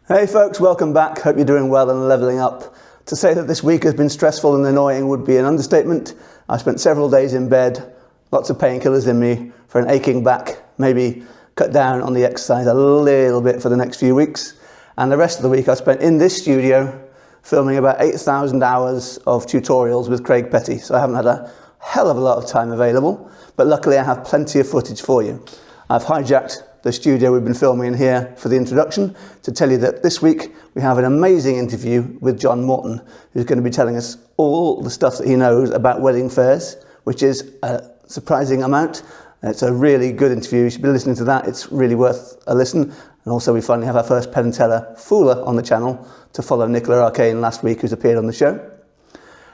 Hey folks, welcome back. Hope you're doing well and leveling up. To say that this week has been stressful and annoying would be an understatement. I spent several days in bed, lots of painkillers in me for an aching back, maybe cut down on the exercise a little bit for the next few weeks. And the rest of the week I spent in this studio filming about 8,000 hours of tutorials with Craig Petty. So I haven't had a hell of a lot of time available, but luckily I have plenty of footage for you. I've hijacked the studio we've been filming in here for the introduction to tell you that this week we have an amazing interview with John Morton, who's going to be telling us all the stuff that he knows about wedding fairs, which is a surprising amount. It's a really good interview. You should be listening to that. It's really worth a listen. And also we finally have our first Penn and Teller Fooler on the channel to follow Nicola Arcane last week, who's appeared on the show.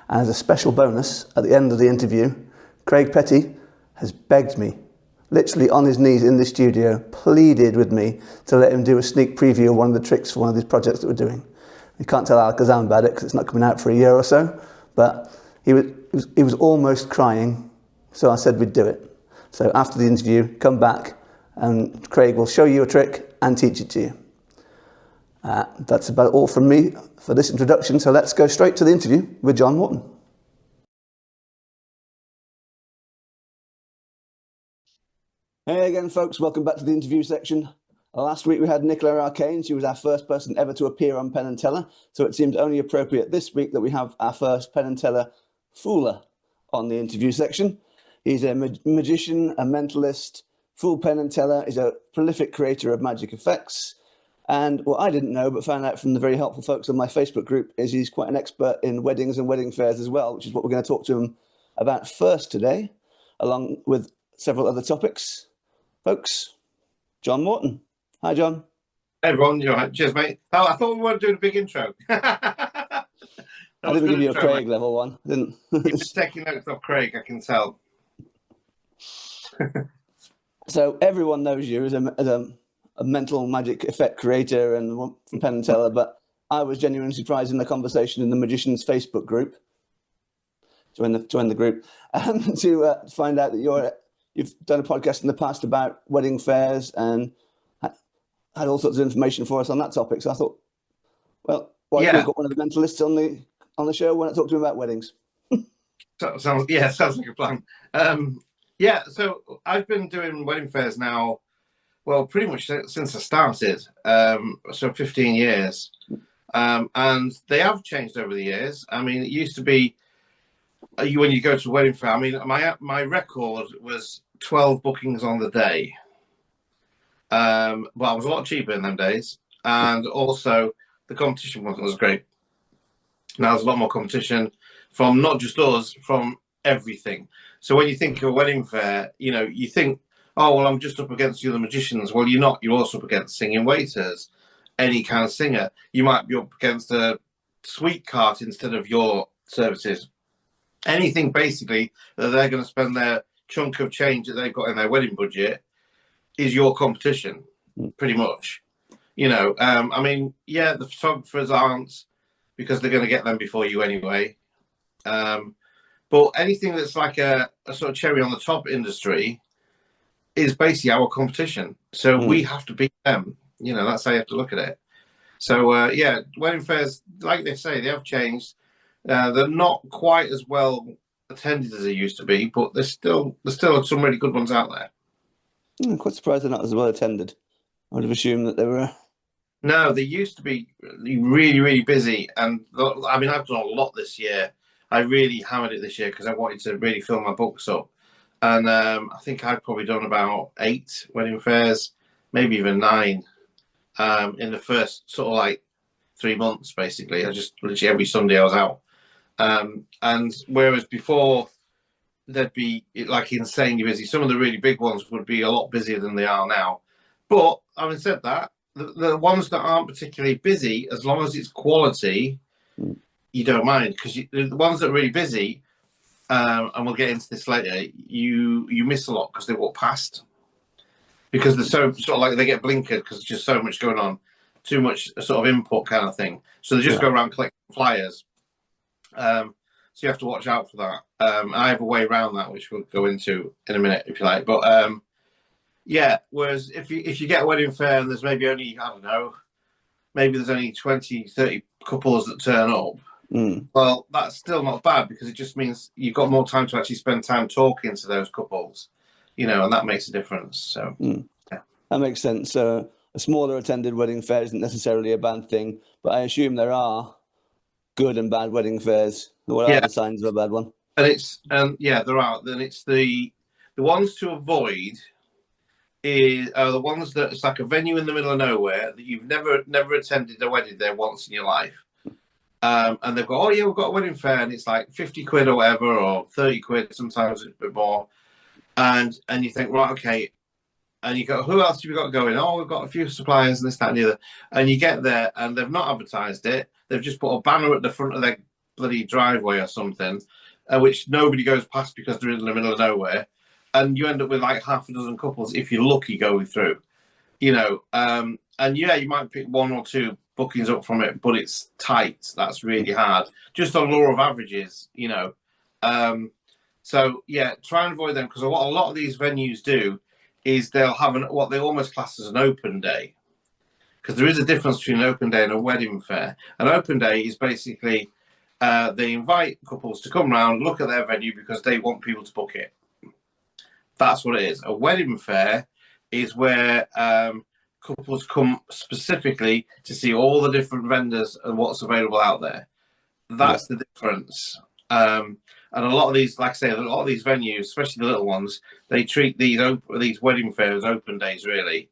And as a special bonus, at the end of the interview, Craig Petty has begged me, literally on his knees in the studio, pleaded with me to let him do a sneak preview of one of the tricks for one of these projects that we're doing. You can't tell Alakazam about it because it's not coming out for a year or so, but he was almost crying, so I said we'd do it. So after the interview, come back and Craig will show you a trick and teach it to you. That's about all from me for this introduction, so let's go straight to the interview with John Morton. Hey again, folks. Welcome back to the interview section. Last week we had Nicola Arcane. She was our first person ever to appear on Penn and Teller, so it seemed only appropriate this week that we have our first Penn and Teller Fooler on the interview section. He's a magician, a mentalist, fool Penn and Teller. He's a prolific creator of magic effects. And what I didn't know, but found out from the very helpful folks on my Facebook group, is he's quite an expert in weddings and wedding fairs as well, which is what we're going to talk to him about first today, along with several other topics. Folks, John Morton. Hi, John. Hey, everyone. You're right. Cheers, mate. Oh, I thought we weren't doing a big intro. I didn't give you a Craig level one, didn't? You've been taking notes off Craig, I can tell. So everyone knows you as a mental magic effect creator and from Penn and Teller, but I was genuinely surprised in the conversation in the Magicians Facebook group. Join the group to find out that you've done a podcast in the past about wedding fairs and had all sorts of information for us on that topic. So I thought, well, we've got one of the mentalists on the show. Why not talk to him about weddings? Sounds like a plan. So I've been doing wedding fairs now, well, pretty much since I started, so 15 years. And they have changed over the years. I mean, it used to be, when you go to a wedding fair, I mean, my record was 12 bookings on the day. Well, I was a lot cheaper in them days, and also the competition wasn't as great. Now there's a lot more competition from not just us, from everything. So when you think of a wedding fair, you think, oh, well, I'm just up against the other magicians. Well, you're not. You're also up against singing waiters, any kind of singer. You might be up against a sweet cart instead of your services. Anything basically that they're going to spend their chunk of change that they've got in their wedding budget is your competition, pretty much. I mean, yeah, the photographers aren't, because they're going to get them before you anyway. But anything that's like a sort of cherry on the top industry is basically our competition. So we have to beat them. That's how you have to look at it. So, wedding fairs, like they say, they have changed. They're not quite as well attended as they used to be, but there's still some really good ones out there. I'm quite surprised they're not as well attended. I would have assumed that they were. No, they used to be really, really busy. And I mean, I've done a lot this year. I really hammered it this year because I wanted to really fill my books up. And I think I've probably done about 8 wedding fairs, maybe even 9, in the first sort of like 3 months, basically. I just literally every Sunday I was out. And whereas before they'd be like insanely busy, some of the really big ones would be a lot busier than they are now. But having said that, the ones that aren't particularly busy, as long as it's quality, you don't mind, because the ones that are really busy, and we'll get into this later, you miss a lot because they walk past, because they're so sort of like they get blinkered because there's just so much going on, too much sort of input kind of thing. So they just go around collecting flyers. So you have to watch out for that. I have a way around that, which we'll go into in a minute if you like. But whereas if you get a wedding fair and there's maybe only, I don't know, maybe there's only 20, 30 couples that turn up. Mm. Well, that's still not bad because it just means you've got more time to actually spend time talking to those couples, and that makes a difference. So, yeah. That makes sense. So a smaller attended wedding fair isn't necessarily a bad thing, but I assume there are good and bad wedding fairs. What are the signs of a bad one? And there are. Then it's the ones to avoid are the ones that it's like a venue in the middle of nowhere that you've never attended a wedding there once in your life. And they've got, oh yeah, we've got a wedding fair, and it's like 50 quid or whatever, or 30 quid, sometimes a bit more. And you think, right, okay. And you go, who else have you got going? Oh, we've got a few suppliers and this, that, and the other. And you get there and they've not advertised it. They've just put a banner at the front of their bloody driveway or something, which nobody goes past because they're in the middle of nowhere. And you end up with like half a dozen couples, if you're lucky, going through, and yeah, you might pick one or two bookings up from it, but it's tight. That's really hard. Just on law of averages, So yeah, try and avoid them, because what a lot of these venues do is they'll have what they almost class as an open day, because there is a difference between an open day and a wedding fair. An open day is basically they invite couples to come round, look at their venue because they want people to book it. That's what it is. A wedding fair is where couples come specifically to see all the different vendors and what's available out there. That's the difference. And a lot of these, like I say, a lot of these venues, especially the little ones, they treat these wedding fairs open days, really.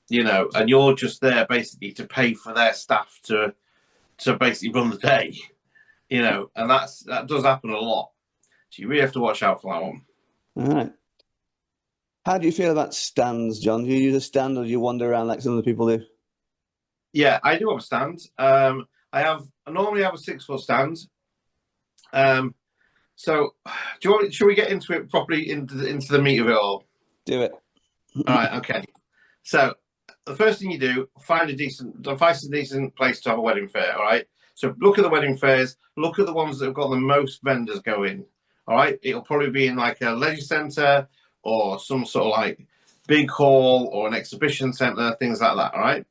And you're just there basically to pay for their staff to basically run the day. And that does happen a lot. So you really have to watch out for that one. All right. How do you feel about stands, John? Do you use a stand, or do you wander around like some of the people do? Yeah, I do have a stand. I normally have a 6-foot stand. So, should we get into it properly, into the meat of it all? Do it. All right, okay. So, the first thing you do, find a decent place to have a wedding fair. All right. So, look at the wedding fairs. Look at the ones that have got the most vendors going. All right. It'll probably be in like a leisure centre or some sort of like big hall or an exhibition centre, things like that. All right.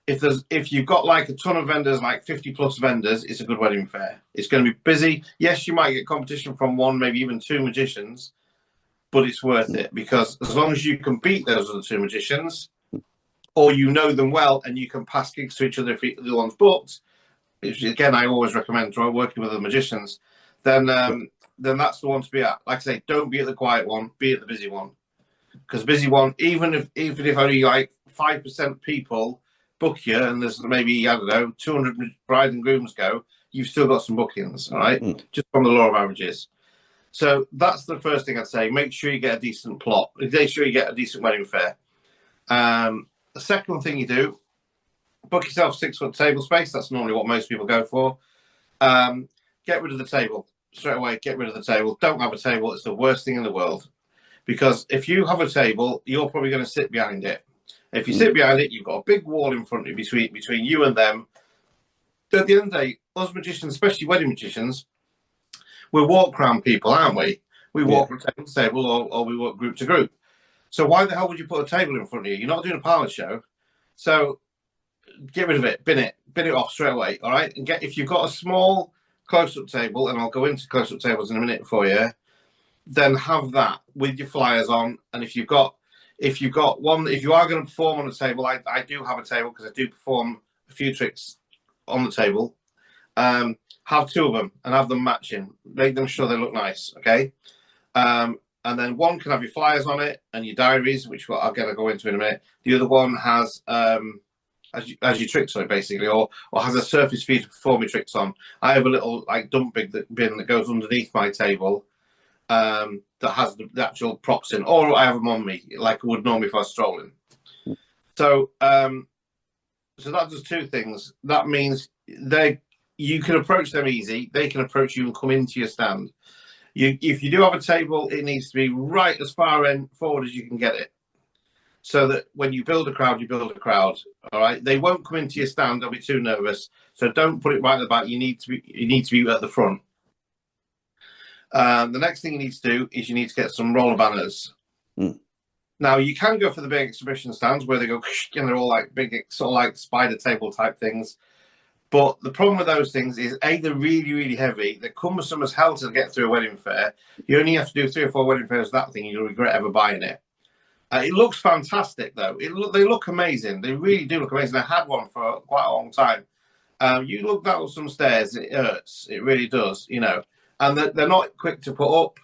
If you've got like a ton of vendors, like 50 plus vendors, it's a good wedding fair. It's going to be busy. Yes, you might get competition from one, maybe even two magicians, but it's worth it, because as long as you can beat those other two magicians, or you know them well and you can pass gigs to each other if the one's booked, which again I always recommend working with the magicians, then that's the one to be at. Like I say, don't be at the quiet one, be at the busy one, because busy one, even if only like 5% people book you, and there's maybe, I don't know, 200 bride and grooms go, you've still got some bookings, all right? Just from the law of averages. So that's the first thing I'd say. Make sure you get a decent plot. Make sure you get a decent wedding fair. The second thing you do, book yourself 6-foot table space. That's normally what most people go for. Get rid of the table straight away. Get rid of the table. Don't have a table. It's the worst thing in the world, because if you have a table, you're probably going to sit behind it. If you sit behind it, you've got a big wall in front of you between you and them. At the end of the day, us magicians, especially wedding magicians, we're walk around people, aren't we? We walk from table to table, or we walk group to group. So why the hell would you put a table in front of you? You're not doing a parlour show. So get rid of it, bin it off straight away, all right? And if you've got a small close-up table, and I'll go into close-up tables in a minute for you, then have that with your flyers on. And if you've got one, if you are going to perform on a table, I do have a table because I do perform a few tricks on the table. Have two of them and have them matching. Make them sure they look nice, okay? And then one can have your flyers on it and your diaries, which I'm going to go into in a minute. The other one has as your tricks on it, basically, or has a surface for you to perform your tricks on. I have a little like dump bin that goes underneath my table that has the actual props in, or I have them on me like I would normally if I was strolling. So so that does two things. That means you can approach them easy. They can approach you and come into your stand. If you do have a table, it needs to be right as far forward as you can get it, so that when you build a crowd, you build a crowd. All right, they won't come into your stand; they'll be too nervous. So don't put it right at the back. You need to be at the front. The next thing you need to do is you need to get some roller banners. Now you can go for the big exhibition stands where they go and they're all like big, sort of like spider table type things. But the problem with those things is A, they're really, really heavy. They're cumbersome as hell to get through a wedding fair. You only have to do 3 or 4 wedding fairs with that thing. You'll regret ever buying it. It looks fantastic though. They look amazing. They really do look amazing. I had one for quite a long time. You look down some stairs, it hurts. It really does, you know. And they're not quick to put up.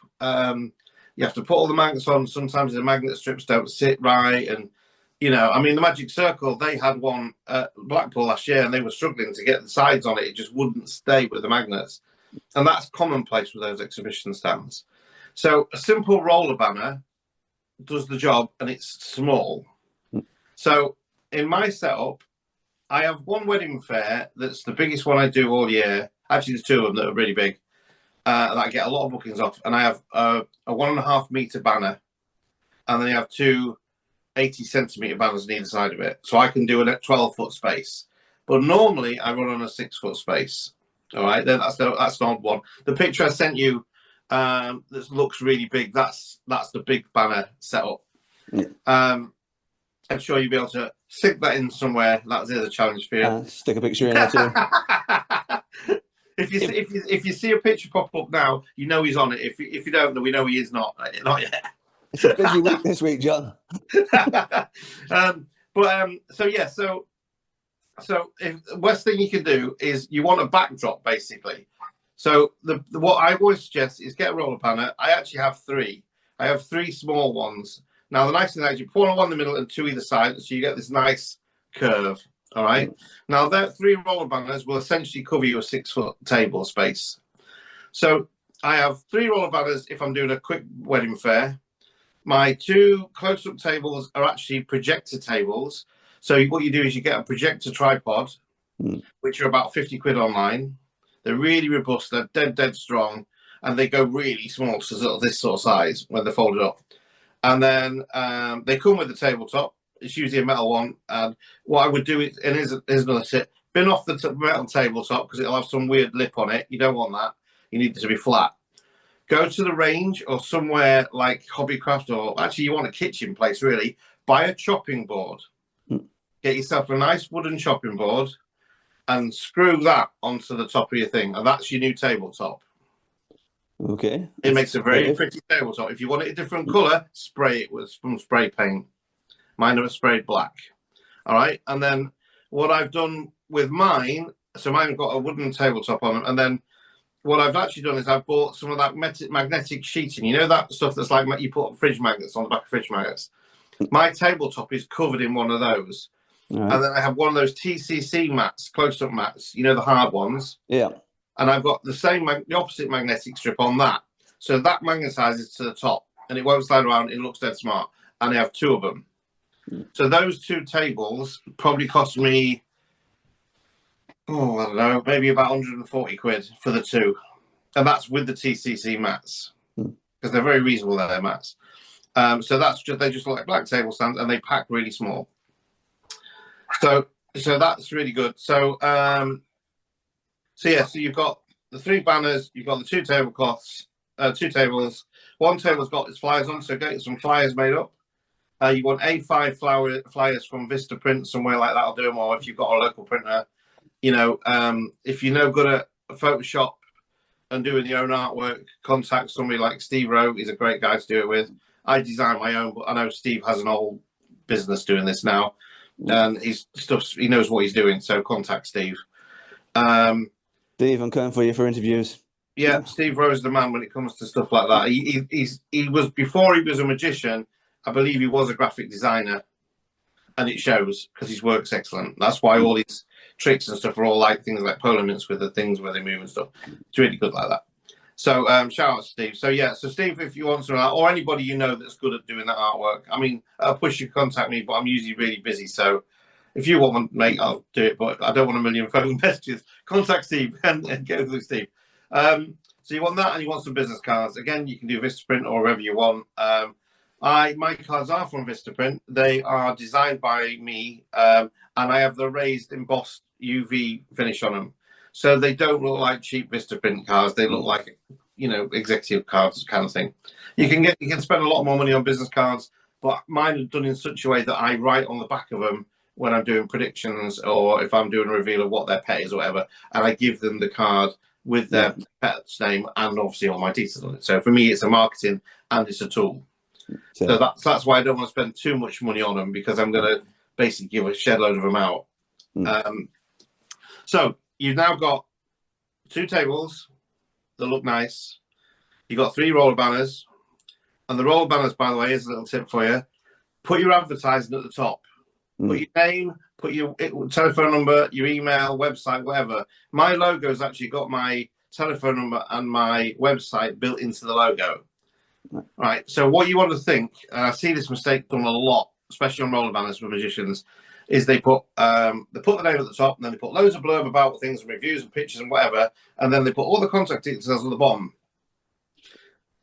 You have to put all the magnets on. Sometimes the magnet strips don't sit right. And, you know, I mean, the Magic Circle, they had one at Blackpool last year and they were struggling to get the sides on it. It just wouldn't stay with the magnets. And that's commonplace with those exhibition stands. So a simple roller banner does the job and it's small. So in my setup, I have one wedding fair that's the biggest one I do all year. Actually, there's 2 of them that are really big. That I get a lot of bookings off. And I have a 1.5 meter banner. And then I have 2 80-centimeter banners on either side of it. So I can do a 12-foot space. But normally I run on a 6-foot space. All right, then that's an odd one. The picture I sent you that looks really big, that's the big banner setup. Yeah. I'm sure you'll be able to stick that in somewhere. That's the other challenge for you. Stick a picture in there too. If you see a picture pop up now, you know he's on it. If you don't, then we know he is not yet. It's a busy week this week, John. So the worst thing you can do is you want a backdrop, basically. So what I always suggest is get a roller banner. I actually have 3. I have 3 small ones. Now, the nice thing is you put one in the middle and 2 either side, so you get this nice curve. All right. Now, that 3 roller banners will essentially cover you a 6-foot table space. So I have 3 roller banners if I'm doing a quick wedding fair. My 2 close-up tables are actually projector tables. So what you do is you get a projector tripod, which are about 50 quid online. They're really robust. They're dead strong, and they go really small, so sort of this sort of size when they're folded up. And then they come with the tabletop. It's usually a metal one. And what I would do is, and here's another tip, bin off the metal tabletop because it'll have some weird lip on it. You don't want that. You need it to be flat. Go to the range or somewhere like Hobbycraft, or actually you want a kitchen place really. Buy a chopping board. Get yourself a nice wooden chopping board and screw that onto the top of your thing. And that's your new tabletop. Okay. It makes a very pretty tabletop. If you want it a different colour, spray it with some spray paint. Mine are sprayed black. All right. And then what I've done with mine, so mine have got a wooden tabletop on them. And then what I've actually done is I've bought some of that magnetic sheeting. You know that stuff that's like you put fridge magnets on the back of fridge magnets? My tabletop is covered in one of those. Right. And then I have one of those TCC mats, close-up mats, you know, the hard ones. Yeah. And I've got the opposite magnetic strip on that. So that magnetizes to the top and it won't slide around. It looks dead smart. And I have 2 of them. So those 2 tables probably cost me, I don't know, maybe about 140 quid for the 2. And that's with the TCC mats. Because they're very reasonable, they're mats. So they just look like black table stands and they pack really small. So that's really good. So you've got the 3 banners, you've got the 2 tablecloths, 2 tables. One table's got its flyers on, so get some flyers made up. You want A5 flyers from Vista Print, somewhere like that'll do them, or if you've got a local printer, you know, if you're no good at Photoshop and doing your own artwork, contact somebody like Steve Rowe. He's a great guy to do it with. I design my own, but I know Steve has an old business doing this now. And he knows what he's doing, so contact Steve. Steve, I'm coming for you for interviews. Yeah, Steve Rowe's the man when it comes to stuff like that. He was, before he was a magician, I believe he was a graphic designer, and it shows because his work's excellent. That's why all his tricks and stuff are all like things like polo mints with the things where they move and stuff. It's really good like that. So shout out to Steve. So yeah, so Steve, if you want some of that, or anybody you know that's good at doing that artwork, I mean, I'll push you to contact me, but I'm usually really busy. So if you want one, mate, I'll do it, but I don't want a million phone messages. Contact Steve and get with Steve. So you want that, and you want some business cards. Again, you can do Vistaprint or wherever you want. My cards are from Vistaprint. They are designed by me, and I have the raised embossed UV finish on them. So they don't look like cheap Vistaprint cards. They look like, you know, executive cards kind of thing. You can spend a lot more money on business cards, but mine are done in such a way that I write on the back of them when I'm doing predictions or if I'm doing a reveal of what their pet is or whatever, and I give them the card with their pet's name and obviously all my details on it. So for me, it's a marketing and it's a tool. So that's why I don't want to spend too much money on them, because I'm going to basically give a shed load of them out. So you've now got 2 tables that look nice. You've got 3 roller banners. And the roller banners, by the way, is a little tip for you. Put your advertising at the top. Put your name, put your telephone number, your email, website, whatever. My logo's actually got my telephone number and my website built into the logo. Right. So what you want to think, and I see this mistake done a lot, especially on roller banners for magicians, is they put the name at the top, and then they put loads of blurb about things and reviews and pictures and whatever, and then they put all the contact details at the bottom.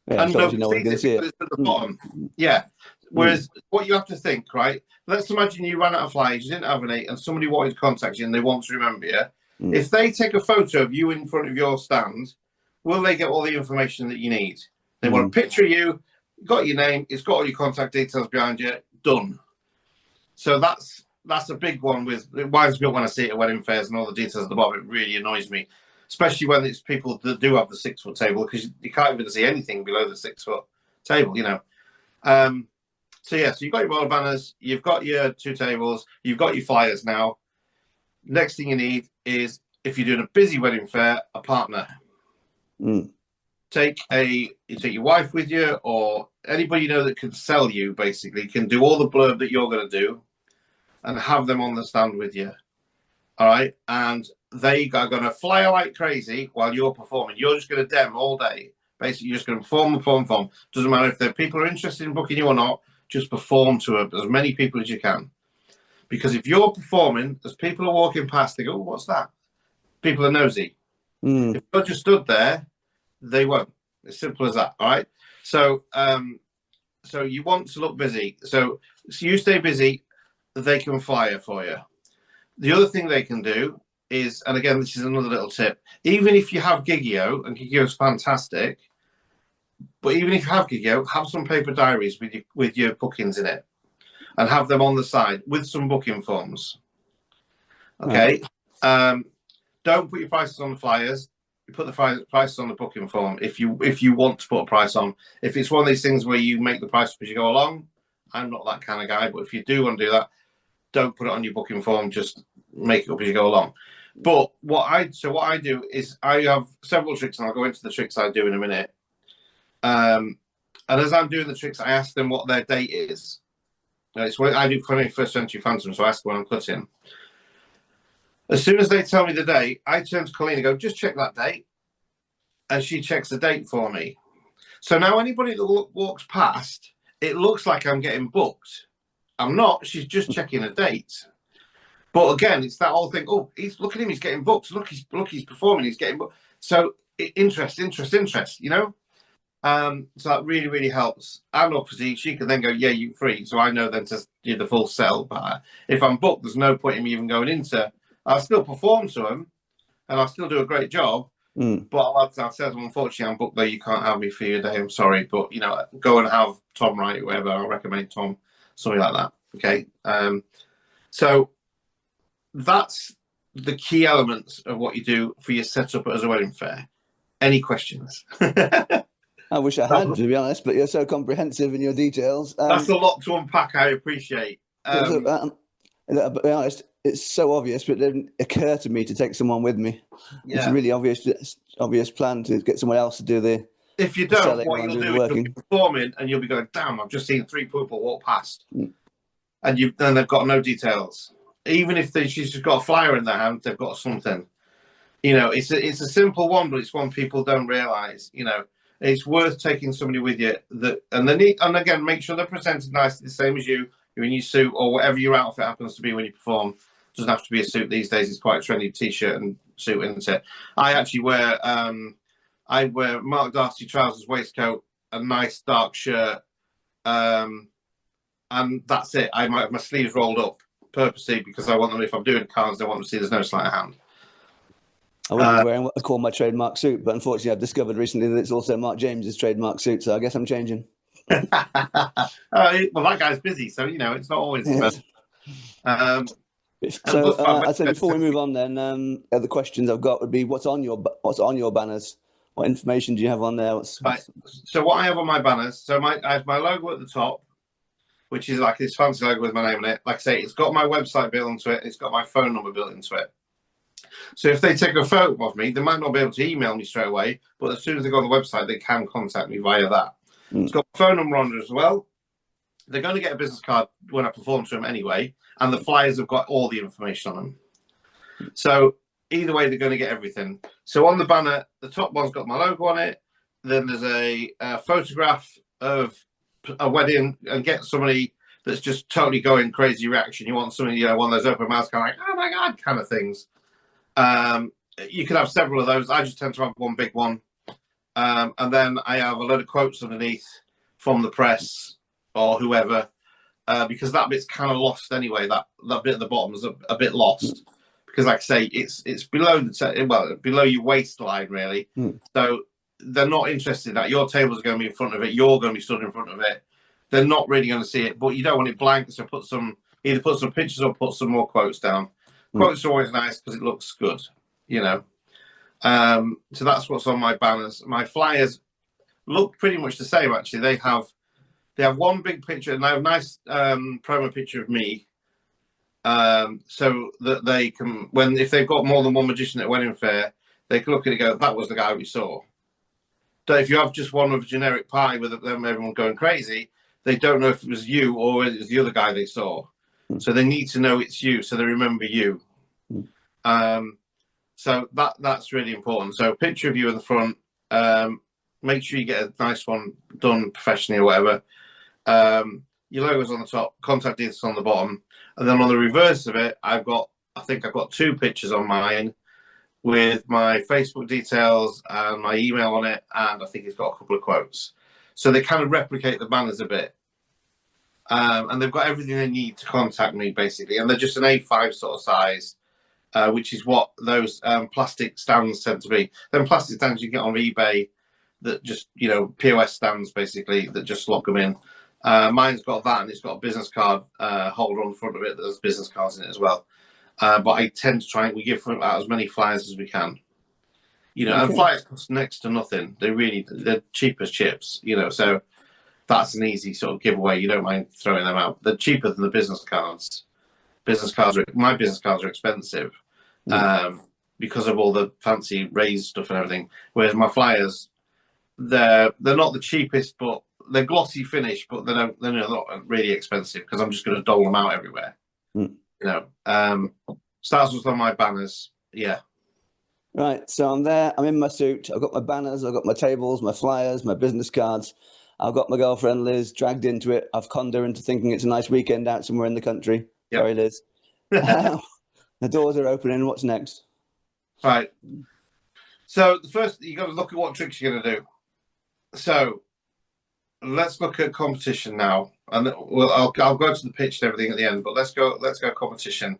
Yeah, and so you know we're going to see it at the bottom. Yeah. Whereas what you have to think, right? Let's imagine you ran out of flyers, you didn't have any, and somebody wanted to contact you and they want to remember you. If they take a photo of you in front of your stand, will they get all the information that you need? They want a picture of you, got your name, it's got all your contact details behind you, done. So that's a big one. It winds me up when I see it at wedding fairs and all the details at the bottom. It really annoys me, especially when it's people that do have the 6-foot table, because you can't even see anything below the 6-foot table, you know. So you've got your roller banners, you've got your 2 tables, you've got your flyers now. Next thing you need is, if you're doing a busy wedding fair, a partner. Take your wife with you, or anybody you know that can sell you, basically, can do all the blurb that you're going to do, and have them on the stand with you. All right? And they are going to fly like crazy while you're performing. You're just going to dem all day. Basically, you're just going to perform. Doesn't matter if the people are interested in booking you or not, just perform to as many people as you can. Because if you're performing, as people are walking past, they go, oh, what's that? People are nosy. If you're just stood there, they won't. As simple as that. All right. So you want to look busy. So you stay busy, they can flyer for you. The other thing they can do is, and again, this is another little tip, even if you have Gigio, and Gigio is fantastic, but even if you have Gigio, have some paper diaries with your bookings in it, and have them on the side with some booking forms. Okay. Don't put your prices on the flyers. You put the prices on the booking form if you want to put a price on. If it's one of these things where you make the price as you go along, I'm not that kind of guy, but if you do want to do that, don't put it on your booking form, just make it up as you go along. But what I do is I have several tricks, and I'll go into the tricks I do in a minute. And as I'm doing the tricks, I ask them what their date is. It's what I do 21st Century Phantom, so I ask when I'm cutting. As soon as they tell me the date, I turn to Colleen and go, just check that date. And she checks the date for me. So now anybody that walks past, it looks like I'm getting booked. I'm not. She's just checking a date. But again, it's that whole thing. Oh, look at him. He's getting booked. Look, he's performing. He's getting booked. So interest, you know? So that really, really helps. And obviously, she can then go, yeah, you're free. So I know then to do the full sell. But if I'm booked, there's no point in me even going into. I'll still perform to them, and I'll still do a great job. But I've said, unfortunately, I'm booked there. You can't have me for your day. I'm sorry, but you know, go and have Tom write whatever. I'll recommend Tom, something like that. Okay. So that's the key elements of what you do for your setup as a wedding fair. Any questions? I wish I had, to be honest, but you're so comprehensive in your details. That's a lot to unpack. I appreciate. But to be honest, it's so obvious, but it didn't occur to me to take someone with me. Yeah. It's a really obvious plan to get someone else to do the. If you don't, what you'll do is you'll be performing and you'll be going, damn, I've just seen 3 people walk past. And they've got no details. Even if she's just got a flyer in their hand, they've got something. You know, it's a simple one, but it's one people don't realise. You know, it's worth taking somebody with you and again, make sure they're presented nicely, the same as you. You're in your suit or whatever your outfit happens to be when you perform. It doesn't have to be a suit these days. It's quite a trendy t-shirt and suit, isn't it? I actually wear Mark Darcy trousers, waistcoat, a nice dark shirt, and that's it. I might have my sleeves rolled up purposely because I want them, if I'm doing cards, I want them to see there's no sleight of hand. I wouldn't be wearing what I call my trademark suit, but unfortunately I've discovered recently that it's also Mark James's trademark suit, so I guess I'm changing. Well, that guy's busy, so you know it's not always. Yes. Um, and So plus, I'd say before we move on, then other questions I've got would be what's on your banners? What information do you have on there? right. So what I have on my banners, so I have my logo at the top, which is like this fancy logo with my name on it. Like I say, it's got my website built into it. It's got my phone number built into it. So if they take a photo of me, they might not be able to email me straight away, but as soon as they go on the website, they can contact me via that. It's got my phone number on it as well. They're going to get a business card when I perform to them anyway, and the flyers have got all the information on them. So either way, they're going to get everything. So on the banner, the top one's got my logo on it. Then there's a photograph of a wedding, and get somebody that's just totally going crazy reaction. You want somebody, you know, one of those open mouths, kind of like, oh my God, kind of things. You can have several of those. I just tend to have one big one. And then I have a load of quotes underneath from the press or whoever, because that bit's kind of lost anyway. That bit at the bottom is a bit lost because, like I say, it's below below your waistline really. So they're not interested in that. Your tables are going to be in front of it. You're going to be stood in front of it. They're not really going to see it, but you don't want it blank. So either put some pictures or put some more quotes down. Quotes are always nice because it looks good, you know. So that's what's on my banners. My flyers look pretty much the same actually. They have one big picture and they have a nice promo picture of me, so that they can, if they've got more than one magician at a wedding fair, they can look at it and go, that was the guy we saw. So if you have just one of a generic party with them, everyone going crazy, they don't know if it was you or it was the other guy they saw. So they need to know it's you, so they remember you. So that's really important. So picture of you in the front. Make sure you get a nice one done professionally or whatever. Your logo's on the top, contact details on the bottom, and then on the reverse of it, I think I've got 2 pictures on mine with my Facebook details and my email on it, and I think it's got a couple of quotes. So they kind of replicate the banners a bit. And they've got everything they need to contact me, basically. And they're just an A5 sort of size, which is what those plastic stands tend to be. Then plastic stands you get on eBay that just, you know, POS stands, basically, that just lock them in. Mine's got that, and it's got a business card holder on the front of it. There's business cards in it as well. But I tend to we give out as many flyers as we can. You know, and flyers cost next to nothing. They're cheap as chips, you know, so that's an easy sort of giveaway. You don't mind throwing them out. They're cheaper than the business cards. My business cards are expensive because of all the fancy raised stuff and everything. Whereas my flyers, they're not the cheapest, but they're glossy finish, but they're not really expensive because I'm just going to dole them out everywhere. You know, so that's what's on my banners. Yeah. Right. So I'm there. I'm in my suit. I've got my banners. I've got my tables, my flyers, my business cards. I've got my girlfriend Liz dragged into it. I've conned her into thinking it's a nice weekend out somewhere in the country. Yep. Sorry, Liz. The doors are opening. What's next? Right. So the first, you got to look at what tricks you're going to do. So let's look at competition now, and I'll go to the pitch and everything at the end. But let's go competition.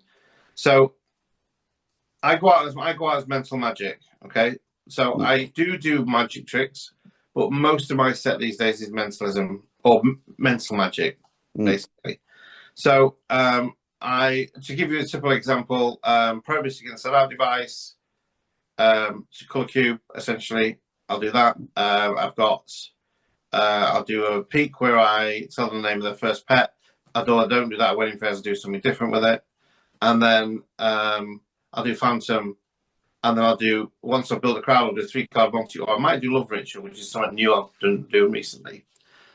So I go out as mental magic. Okay. So I do magic tricks, but most of my set these days is mentalism or mental magic, basically. So to give you a simple example, Probus against a loud device, colour cube, essentially. I'll do that. I'll do a peak where I tell them the name of their first pet. Although I don't do that at wedding fairs, I do something different with it. And then I'll do Phantom. And then once I've built a crowd, I'll do a 3-card multi, or I might do Love Ritual, which is something new I've done recently.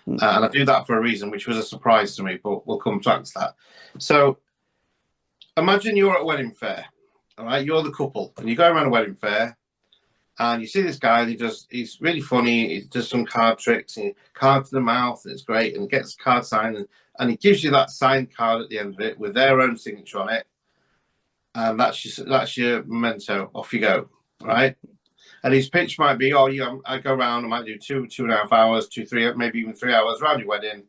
And I do that for a reason, which was a surprise to me, but we'll come back to that. So imagine you're at a wedding fair, all right? You're the couple, and you go around a wedding fair, and you see this guy, and he's really funny, he does some card tricks, and card to the mouth, and it's great, and gets the card signed, and he gives you that signed card at the end of it with their own signature on it. And that's your memento. Off you go, right? And his pitch might be, I go around, I might do 2.5 hours, 3, maybe even 3 hours around your wedding,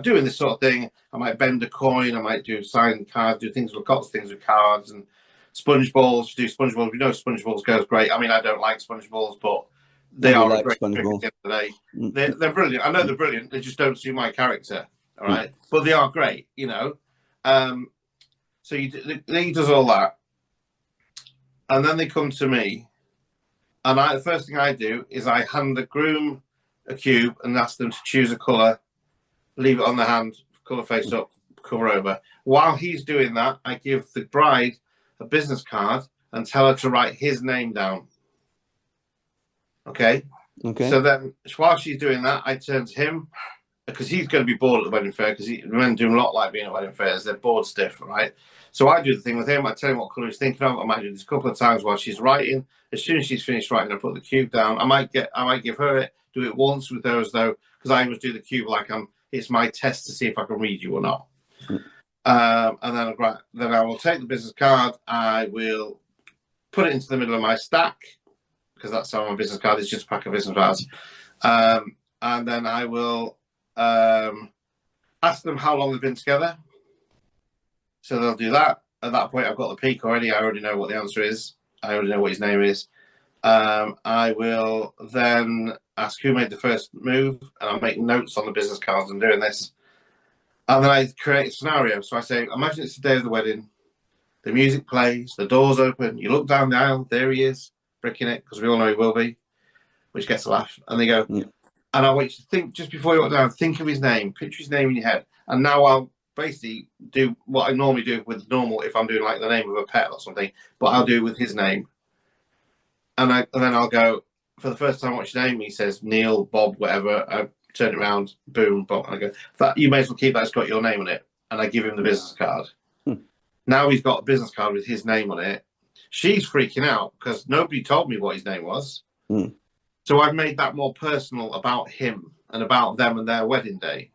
doing this sort of thing. I might bend a coin, I might do signed cards, do things with cards and sponge balls. Do sponge balls. We know sponge balls goes great. I mean, I don't like sponge balls, but They are a like great trick at the end of the day. They're brilliant. I know they're brilliant. They just don't suit my character. All right, but they are great. You know. So he does all that, and then they come to me, and the first thing I do is I hand the groom a cube and ask them to choose a colour, leave it on the hand, colour face up, cover over. While he's doing that, I give the bride a business card and tell her to write his name down. Okay. So then, while she's doing that, I turn to him because he's going to be bored at the wedding fair because men do not like being at wedding fairs. They're bored stiff, right? So I do the thing with him. I tell him what colour he's thinking of. I might do this a couple of times while she's writing. As soon as she's finished writing, I put the cube down. I might give her it. Do it once with her as though because I always do the cube like it's my test to see if I can read you or not. And then I will take the business card. I will put it into the middle of my stack because that's how my business card is, just a pack of business cards. And then I will ask them how long they've been together. So they'll do that. At that point, I've got the peak already. I already know what the answer is. I already know what his name is. I will then ask who made the first move, and I'll make notes on the business cards I'm doing this. And then I create a scenario. So I say, imagine it's the day of the wedding. The music plays, the doors open, you look down the aisle, there he is, bricking it, because we all know he will be, which gets a laugh. And they go, and I want you to think, just before you walk down, think of his name, picture his name in your head. And now I'll basically do what I normally do with normal, if I'm doing like the name of a pet or something, but I'll do it with his name. And then I'll go, for the first time, what's your name? He says, Neil, Bob, whatever. I turn it around, boom, Bob. And I go, that you may as well keep that, it's got your name on it. And I give him the business card. Now he's got a business card with his name on it. She's freaking out because nobody told me what his name was. So I've made that more personal about him and about them and their wedding day.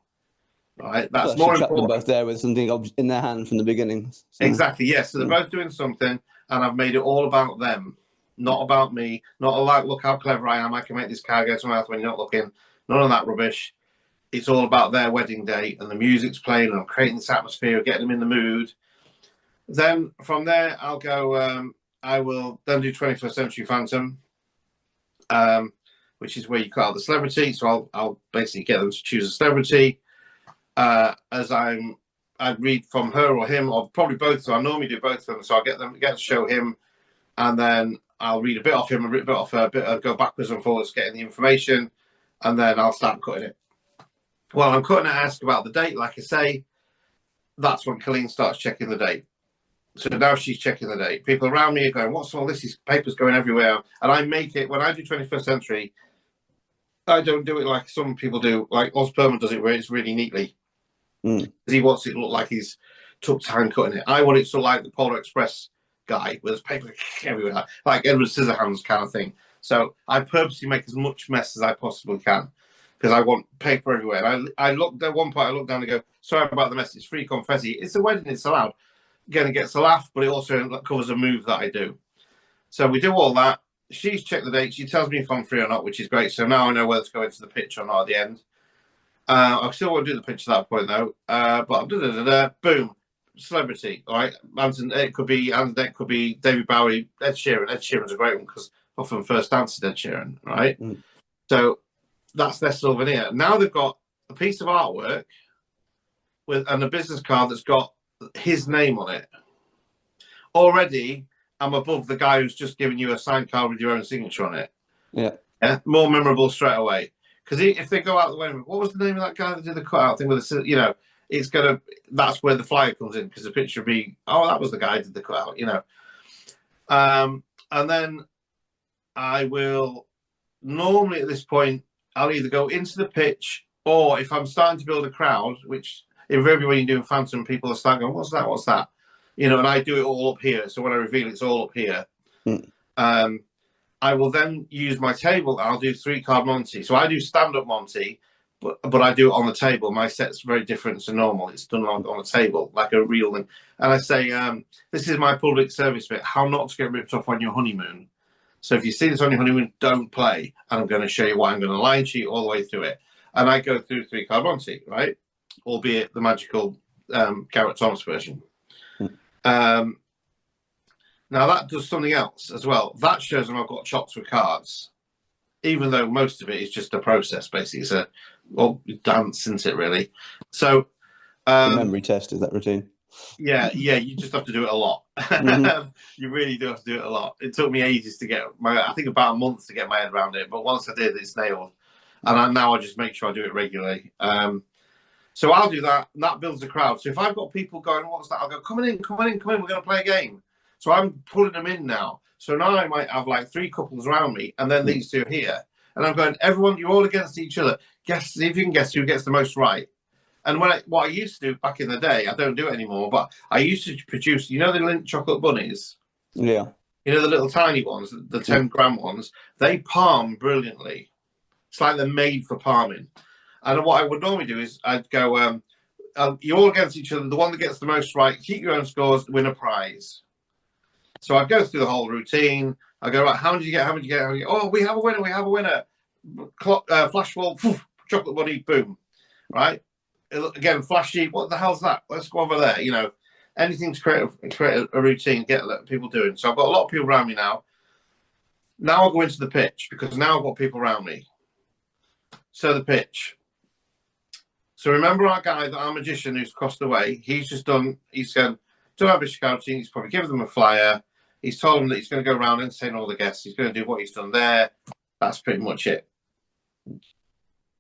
Right? That's more important. Them both there with something in their hand from the beginning. So. Exactly, yes. So they're both doing something, and I've made it all about them, not about me. Not like, look how clever I am. I can make this car go to my mouth when you're not looking. None of that rubbish. It's all about their wedding day, and the music's playing, and I'm creating this atmosphere, getting them in the mood. Then from there, I'll go. I will then do 21st Century Phantom, which is where you cut out the celebrity. So I'll basically get them to choose a celebrity. As I read from her or him, or probably both. So I normally do both of them. So I'll get to show him, and then I'll read a bit off him, a bit off her, go backwards and forwards, getting the information, and then I'll start cutting it. Well, I'm cutting it. I ask about the date. Like I say, that's when Colleen starts checking the date. So now she's checking the date. People around me are going, what's all this? These papers going everywhere. And I make it, when I do 21st Century, I don't do it like some people do. Like Oz Perman does it where it's really neatly. He wants it to look like he's took time cutting it. I want it to look like the Polar Express guy with his paper everywhere, like Edward Scissorhands kind of thing. So I purposely make as much mess as I possibly can because I want paper everywhere. And I looked at one point, I looked down and go, sorry about the mess, it's free confetti. It's a wedding, it's allowed. Again, it gets a laugh, but it also covers a move that I do. So we do all that. She's checked the date. She tells me if I'm free or not, which is great. So now I know whether to go into the pitch or not at the end. I still won't do the pitch at that point, though. But boom, celebrity. All right, it could be David Bowie, Ed Sheeran. Ed Sheeran's a great one because often first dance is Ed Sheeran, right? So that's their souvenir. Now they've got a piece of artwork and a business card that's got his name on it. Already, I'm above the guy who's just giving you a signed card with your own signature on it. Yeah, more memorable straight away. Because if they go out the way, what was the name of that guy that did the cutout thing with the, it's gonna. That's where the flyer comes in because the picture would be, oh, that was the guy who did the cutout, And then I will normally at this point I'll either go into the pitch or if I'm starting to build a crowd, which if everybody doing Phantom, people are starting going, what's that? What's that? And I do it all up here. So when I reveal it's all up here. I will then use my table and I'll do 3-card Monty. So I do stand-up Monty, but I do it on the table. My set's very different to normal. It's done on a table, like a real thing. And I say, this is my public service bit, how not to get ripped off on your honeymoon. So if you see this on your honeymoon, don't play. And I'm going to show you why I'm going to line sheet all the way through it. And I go through 3-card Monty, right? Albeit the magical Garrett Thomas version. Now that does something else as well. That shows them I've got chops with cards. even though most of it is just a process, basically. It's a dance, isn't it, really? So, The memory test is that routine. yeah, you just have to do it a lot. Mm-hmm. You really do have to do it a lot. It took me ages to get I think about a month to get my head around it, but once I did, it's nailed. And now I just make sure I do it regularly. So I'll do that, and that builds a crowd. So if I've got people going, what's that? I'll go, come on in, we're going to play a game. So I'm pulling them in now. So now I might have like 3 couples around me, and then these 2 here. And I'm going, everyone, you're all against each other. Guess, see if you can guess who gets the most right. And what I used to do back in the day, I don't do it anymore, but I used to produce, the Lindt chocolate bunnies? Yeah. The little tiny ones, the 10-gram ones, they palm brilliantly. It's like they're made for palming. And what I would normally do is I'd go, you're all against each other. The one that gets the most right, keep your own scores, win a prize. So I'd go through the whole routine. I go, right, how many did you get? How many did you get? Oh, we have a winner. Clock, flash ball, poof, chocolate bunny, boom. Right? Again, flashy. What the hell's that? Let's go over there. Anything to create a routine, get people doing. So I've got a lot of people around me now. Now I'll go into the pitch because now I've got people around me. So the pitch. So remember our magician who's crossed the way. He's going to have a scouting. He's probably given them a flyer. He's told them that he's going to go around and entertain all the guests. He's going to do what he's done there. That's pretty much it.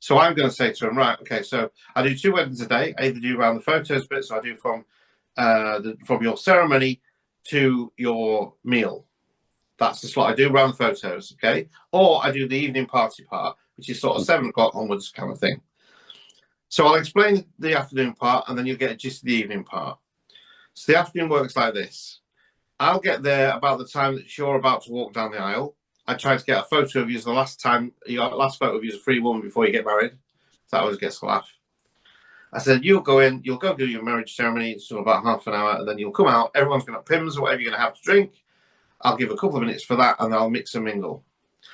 So I'm going to say to him, right, okay, so I do 2 weddings a day. I either do around the photos bit, so I do from your ceremony to your meal. That's the slot I do around the photos, okay? Or I do the evening party part, which is sort of 7 o'clock onwards kind of thing. So I'll explain the afternoon part, and then you'll get a gist of the evening part. So the afternoon works like this. I'll get there about the time that you're about to walk down the aisle. I try to get a photo of you as the last photo of you as a free woman before you get married. So that always gets a laugh. I said, you'll go do your marriage ceremony. It's about half an hour, and then you'll come out. Everyone's going to have pims or whatever you're going to have to drink. I'll give a couple of minutes for that, and I'll mix and mingle.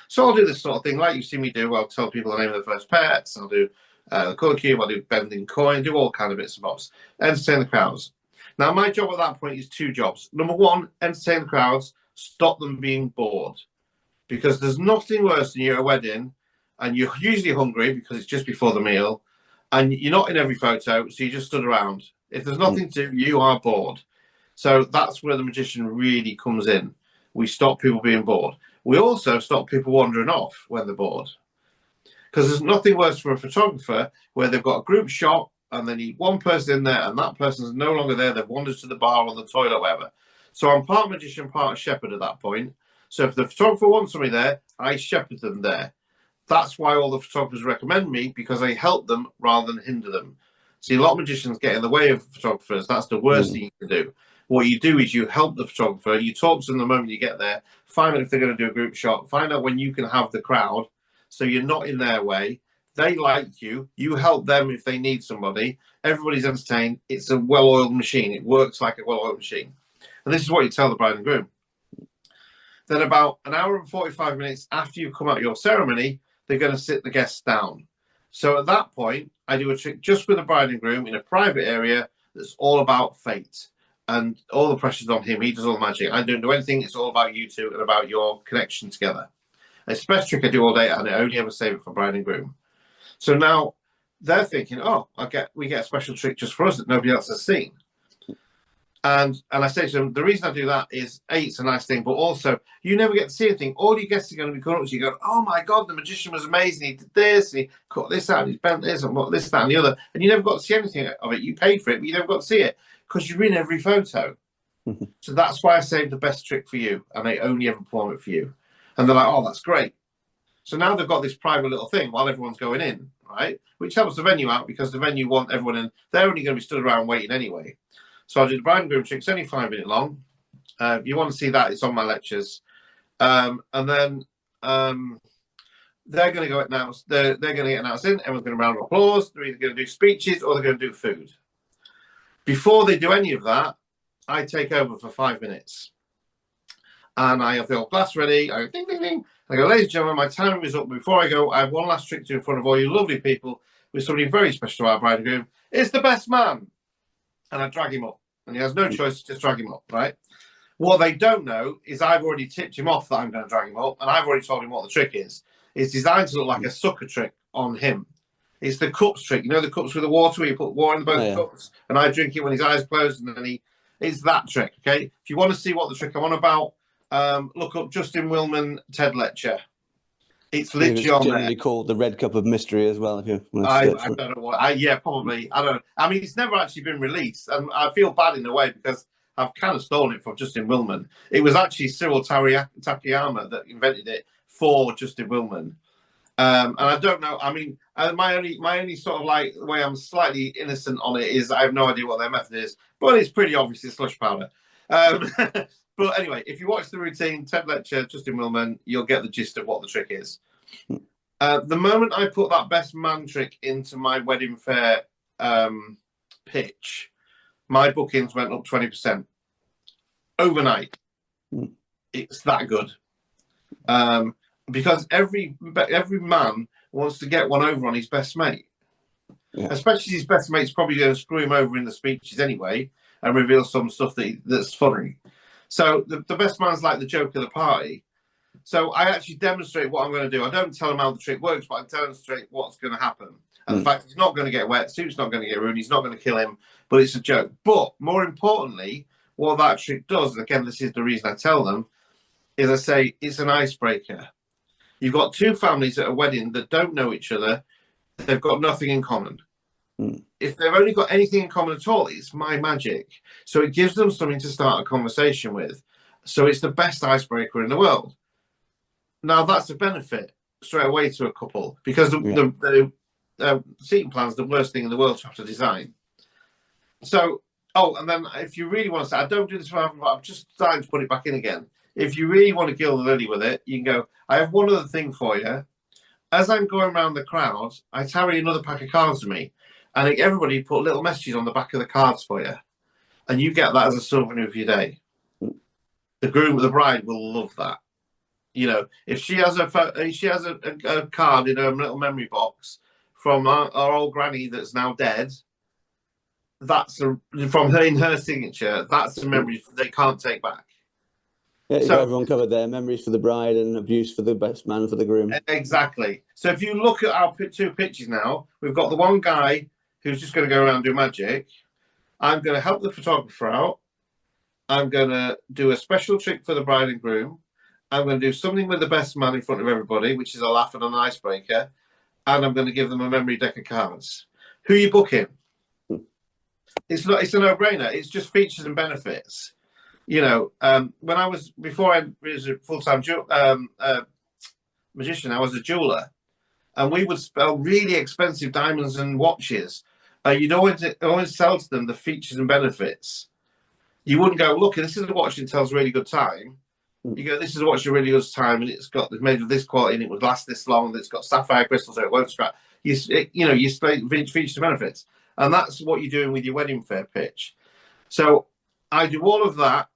So I'll do this sort of thing like you see me do. I'll tell people the name of the first pets. I'll do the colour cube. I'll do bending coin. Do all kind of bits and bobs. Entertain the crowds. Now, my job at that point is 2 jobs. Number 1, entertain the crowds. Stop them being bored. Because there's nothing worse than you're at a wedding and you're usually hungry because it's just before the meal and you're not in every photo, so you just stood around. If there's nothing to do, you are bored. So that's where the magician really comes in. We stop people being bored. We also stop people wandering off when they're bored. Because there's nothing worse for a photographer where they've got a group shot and they need one person in there and that person's no longer there. They've wandered to the bar or the toilet or whatever. So I'm part magician, part shepherd at that point. So if the photographer wants somebody there, I shepherd them there. That's why all the photographers recommend me, because I help them rather than hinder them. See, a lot of magicians get in the way of photographers. That's the worst thing you can do. What you do is you help the photographer. You talk to them the moment you get there. Find out if they're going to do a group shot. Find out when you can have the crowd so you're not in their way. They like you. You help them if they need somebody. Everybody's entertained. It's a well-oiled machine. It works like a well-oiled machine. And this is what you tell the bride and groom. Then about an hour and 45 minutes after you've come out of your ceremony, they're going to sit the guests down. So at that point, I do a trick just with the bride and groom in a private area that's all about fate. And all the pressure's on him. He does all the magic. I don't do anything. It's all about you two and about your connection together. It's the best trick I do all day, and I only ever save it for bride and groom. So now they're thinking, oh, we get a special trick just for us that nobody else has seen. And I say to them, the reason I do that is, A, it's a nice thing, but also you never get to see anything. All your guests are going to be coming up to you going, oh my God, the magician was amazing. He did this, and he cut this out, and he's bent this, and what this, that, and the other. And you never got to see anything of it. You paid for it, but you never got to see it because you're in every photo. So that's why I saved the best trick for you, and I only ever perform it for you. And they're like, oh, that's great. So now they've got this private little thing while everyone's going in, right? Which helps the venue out because the venue want everyone in. They're only going to be stood around waiting anyway. So I do the bride and groom trick. It's only 5 minutes long. If you want to see that, it's on my lectures. And then they're going to go announce. They're going to get announced in. Everyone's going to round of applause. They're either going to do speeches or they're going to do food. Before they do any of that, I take over for 5 minutes. And I have the old glass ready. I go ding, ding, ding. I go, ladies and gentlemen, my time is up. Before I go, I have one last trick to do in front of all you lovely people with somebody very special to our bride and groom. It's the best man. And I drag him up. And he has no choice, just drag him up, right? What they don't know is I've already tipped him off that I'm going to drag him up, and I've already told him what the trick is. It's designed to look like a sucker trick on him. It's the cups trick. You know the cups with the water where you put water in both cups and I drink it when his eyes closed and then it's that trick, okay? If you want to see what the trick I'm on about, look up Justin Willman TED lecture. It's literally on generally there. called the Red Cup of Mystery as well. If you want to I search don't know what. Yeah, probably. I don't know. I mean, it's never actually been released, and I feel bad in a way because I've kind of stolen it from Justin Willman. It was actually Cyril Takayama that invented it for Justin Willman. And I don't know. I mean, my only sort of like the way I'm slightly innocent on it is I have no idea what their method is, but it's pretty obvious it's slush powder. But anyway, if you watch the routine TED lecture, Justin Willman, you'll get the gist of what the trick is. The moment I put that best man trick into my wedding fair pitch, my bookings went up 20% overnight. It's that good. Because every man wants to get one over on his best mate. Yeah. Especially his best mate's probably going to screw him over in the speeches anyway and reveal some stuff that's funny. So the best man's like the joke of the party. So I actually demonstrate what I'm going to do. I don't tell him how the trick works, but I demonstrate what's going to happen. And the fact he's not going to get wet, suit's not going to get ruined, he's not going to kill him, but it's a joke. But more importantly, what that trick does, and again, this is the reason I tell them, is I say it's an icebreaker. You've got two families at a wedding that don't know each other. They've got nothing in common. If they've only got anything in common at all, it's my magic. So it gives them something to start a conversation with. So it's the best icebreaker in the world. Now, that's a benefit straight away to a couple because the seating plan is the worst thing in the world to have to design. So, and then if you really want to say, I don't do this for but I'm just starting to put it back in again. If you really want to kill the lily with it, you can go, I have one other thing for you. As I'm going around the crowd, I carry another pack of cards with me. And everybody put little messages on the back of the cards for you. And you get that as a souvenir of your day. The groom or the bride will love that. You know, if she has a card in her little memory box from our old granny that's now dead, from her in her signature, that's a memory they can't take back. Yeah, so everyone covered there. Memories for the bride and abuse for the best man for the groom. Exactly. So if you look at our two pictures now, we've got the one guy who's just going to go around and do magic. I'm going to help the photographer out. I'm going to do a special trick for the bride and groom. I'm going to do something with the best man in front of everybody, which is a laugh and an icebreaker. And I'm going to give them a memory deck of cards. Who are you booking? It's a no-brainer. It's just features and benefits. You know, before I was a full-time magician, I was a jeweler. And we would sell really expensive diamonds and watches. You'd always sell to them the features and benefits. You wouldn't go, look, this is a watch that tells really good time. You go, this is a watch that really good time, and it's made of this quality, and it would last this long, and it's got sapphire crystals, so it won't scratch. You explain features and benefits. And that's what you're doing with your wedding fair pitch. So I do all of that.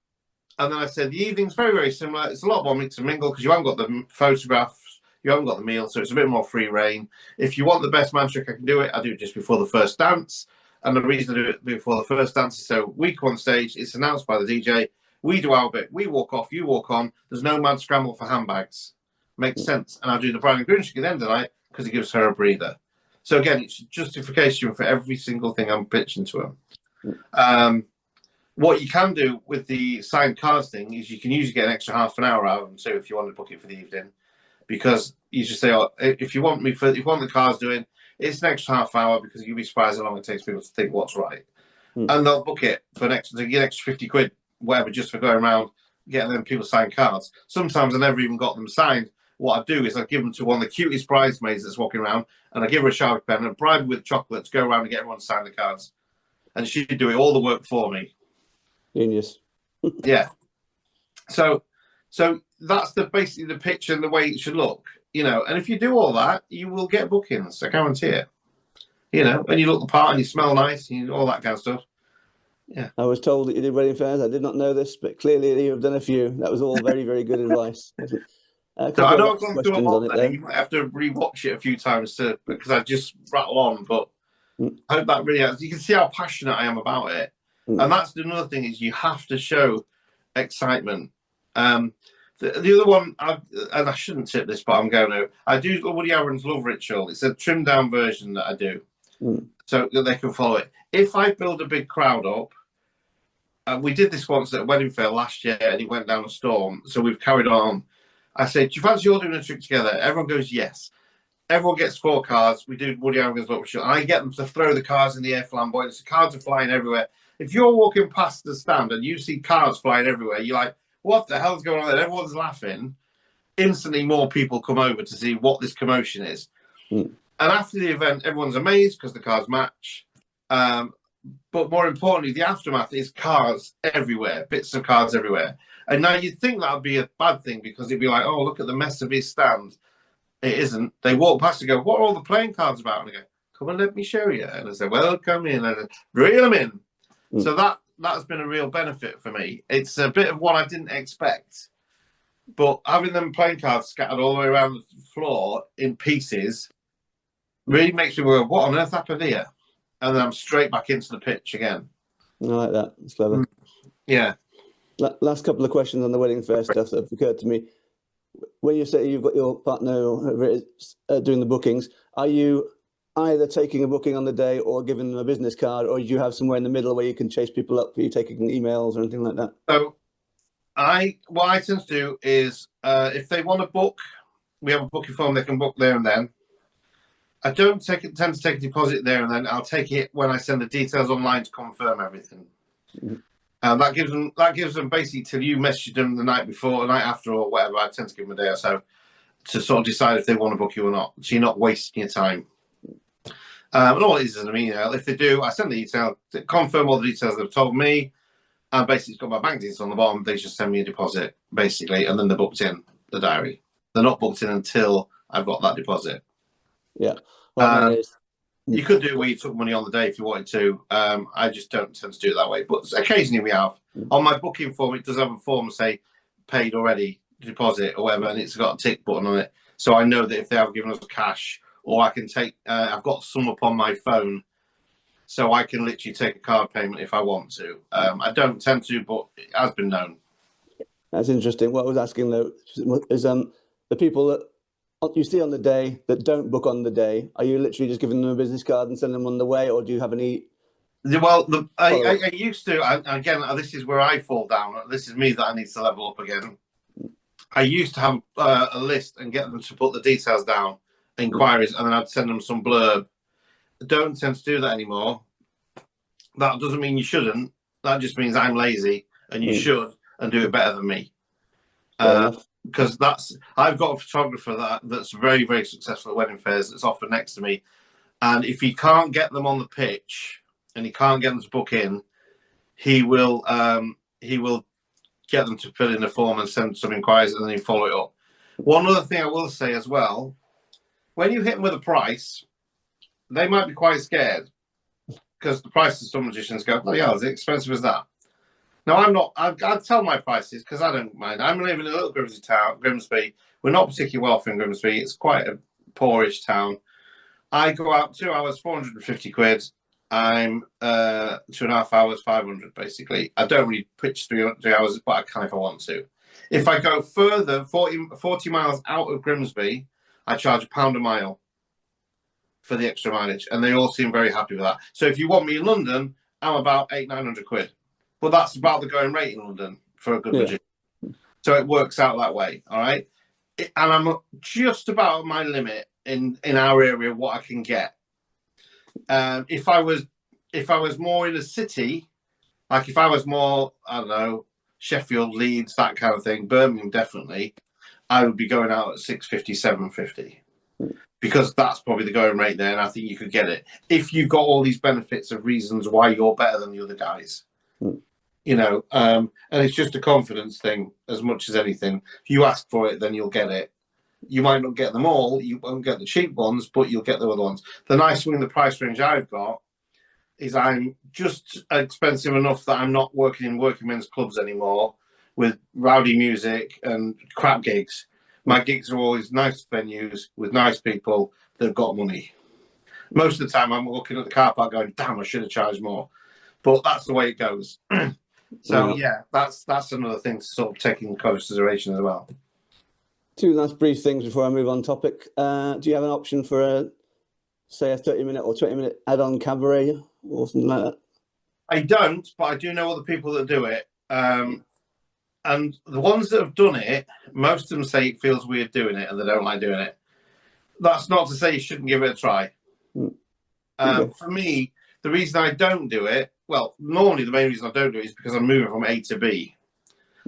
And then I said, the evening's very, very similar. It's a lot more mix and mingle because you haven't got the photographs, you haven't got the meal, so it's a bit more free reign. If you want the best man trick, I can do it. I do it just before the first dance. And the reason I do it before the first dance is so we come on stage, it's announced by the DJ, we do our bit, we walk off, you walk on. There's no mad scramble for handbags. Makes sense. And I do the bride and groom trick at the end of the night because it gives her a breather. So again, it's justification for every single thing I'm pitching to them. What you can do with the signed cards thing is you can usually get an extra half an hour out of them too if you want to book it for the evening, because you just say, if you want the cards doing, it's an extra half hour because you'll be surprised how long it takes people to think what's right, and they'll book it for an extra 50 quid, whatever, just for going around getting them people signed cards. Sometimes I never even got them signed. What I do is I give them to one of the cutest bridesmaids that's walking around, and I give her a Sharpie pen and a bribe with chocolate to go around and get everyone to sign the cards, and she'd do it all the work for me. Genius. Yeah. So that's basically the picture and the way it should look, you know. And if you do all that, you will get bookings. I guarantee it. You know, and you look the part and you smell nice and all that kind of stuff. Yeah. I was told that you did wedding fairs. I did not know this, but clearly you have done a few. That was all very, very good advice. So I know I've gone through a lot there. You might have to rewatch it a few times because I just rattle on, but I hope that really helps. You can see how passionate I am about it. And that's another thing is you have to show excitement. The other one, and I shouldn't tip this, but I'm going to. I do Woody Allen's Love Ritual. It's a trimmed down version that I do, so that they can follow it. If I build a big crowd up, we did this once at Wedding Fair last year, and it went down a storm. So we've carried on. I said, "Do you fancy all doing a trick together?" Everyone goes, "Yes." Everyone gets 4 cards. We do Woody Allen's Love Ritual, and I get them to throw the cards in the air flamboyant. The cards are flying everywhere. If you're walking past the stand and you see cards flying everywhere, you're like, "What the hell's going on there?" Everyone's laughing. Instantly, more people come over to see what this commotion is. And after the event, everyone's amazed because the cards match. But more importantly, the aftermath is cards everywhere, bits of cards everywhere. And now you'd think that would be a bad thing because it'd be like, "Oh, look at the mess of his stand." It isn't. They walk past and go, "What are all the playing cards about?" And I go, "Come and let me show you." And I say, "Well, come in." And I reel them in. So that's been a real benefit for me. It's a bit of what I didn't expect. But having them playing cards scattered all the way around the floor in pieces really makes me go, "What on earth happened here?" And then I'm straight back into the pitch again. I like that. It's clever. Yeah. Last couple of questions on the Wedding Fair stuff that have occurred to me. When you say you've got your partner or whoever it is, doing the bookings, are you either taking a booking on the day or giving them a business card, or do you have somewhere in the middle where you can chase people up for you taking emails or anything like that? So what I tend to do is if they want to book, we have a booking form they can book there and then. I don't tend to take a deposit there and then. I'll take it when I send the details online to confirm everything. And that gives them basically till you message them the night before, the night after, or whatever. I tend to give them a day or so to sort of decide if they want to book you or not. So you're not wasting your time. And all it is an email. If they do, I send the email to confirm all the details they've told me. And basically, it's got my bank details on the bottom. They just send me a deposit, basically, and then they're booked in the diary. They're not booked in until I've got that deposit. Yeah. Well, you could do it where you took money on the day if you wanted to. I just don't tend to do it that way. But occasionally we have. On my booking form, it does have a form say paid already, deposit or whatever, and it's got a tick button on it. So I know that if they have given us cash, or I can take, I've got some up on my phone, so I can literally take a card payment if I want to. I don't tend to, but it has been known. That's interesting. What I was asking though is the people that you see on the day that don't book on the day, are you literally just giving them a business card and sending them on the way, or do you have any? Well, I used to. Again, this is where I fall down. This is me that I need to level up again. I used to have a list and get them to put the details down, inquiries, and then I'd send them some blurb. I don't tend to do that anymore. That doesn't mean you shouldn't. That just means I'm lazy and you should and do it better than me. Because I've got a photographer that's very, very successful at wedding fairs that's offered next to me. And if he can't get them on the pitch and he can't get them to book in, he will get them to fill in a form and send some inquiries and then you follow it up. One other thing I will say as well, when you hit them with a price, they might be quite scared because the prices some magicians go, "Oh yeah, as expensive as that." No, I'm not. I'll tell my prices because I don't mind. I'm living in a little Grimsby town, Grimsby. We're not particularly wealthy in Grimsby. It's quite a poorish town. I go out 2 hours, 450 quid. I'm 2.5 hours, 500 basically. I don't really pitch 3 hours, but I can if I want to. If I go further, 40 miles out of Grimsby, I charge £1 a mile for the extra mileage, and they all seem very happy with that. So if you want me in London, I'm about 800-900 quid. But that's about the going rate in London for a good magician. So it works out that way, all right? And I'm just about my limit in our area what I can get. If I was more in a city, like if I was more, I don't know, Sheffield, Leeds, that kind of thing, Birmingham definitely, I would be going out at 650, 750. Because that's probably the going rate there, and I think you could get it. If you've got all these benefits of reasons why you're better than the other guys. You know, and it's just a confidence thing as much as anything. If you ask for it, then you'll get it. You might not get them all. You won't get the cheap ones, but you'll get the other ones. The nice thing in the price range I've got is I'm just expensive enough that I'm not working in working men's clubs anymore with rowdy music and crap gigs. My gigs are always nice venues with nice people that have got money. Most of the time I'm looking at the car park going, damn, I should have charged more. But that's the way it goes. So yeah, that's another thing to sort of take in consideration as well. Two last brief things before I move on topic. Do you have an option for say a 30-minute or 20-minute add-on cabaret or something like that? I don't, but I do know other people that do it. And the ones that have done it, most of them say it feels weird doing it and they don't like doing it. That's not to say you shouldn't give it a try. Okay. For me, the reason I don't do it, well, normally the main reason I don't do it is because I'm moving from A to B.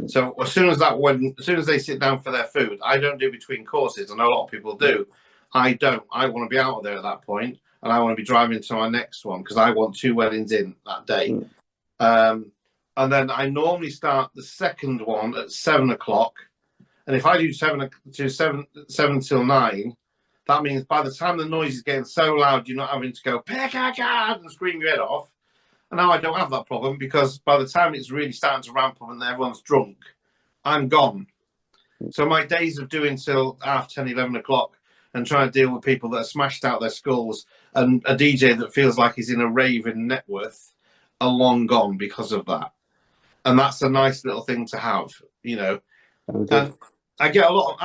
So as soon as they sit down for their food, I don't do between courses. I know a lot of people do. I don't. I want to be out of there at that point, and I want to be driving to my next one because I want 2 weddings in that day. And then I normally start the second one at 7 o'clock. And if I do 7 till 9, that means by the time the noise is getting so loud, you're not having to go and scream your head off. And now I don't have that problem because by the time it's really starting to ramp up and everyone's drunk, I'm gone. So my days of doing till 10:30, 11 o'clock and trying to deal with people that are smashed out their skulls and a DJ that feels like he's in a rave in Networth are long gone because of that. And that's a nice little thing to have, you know. Okay. And I get a lot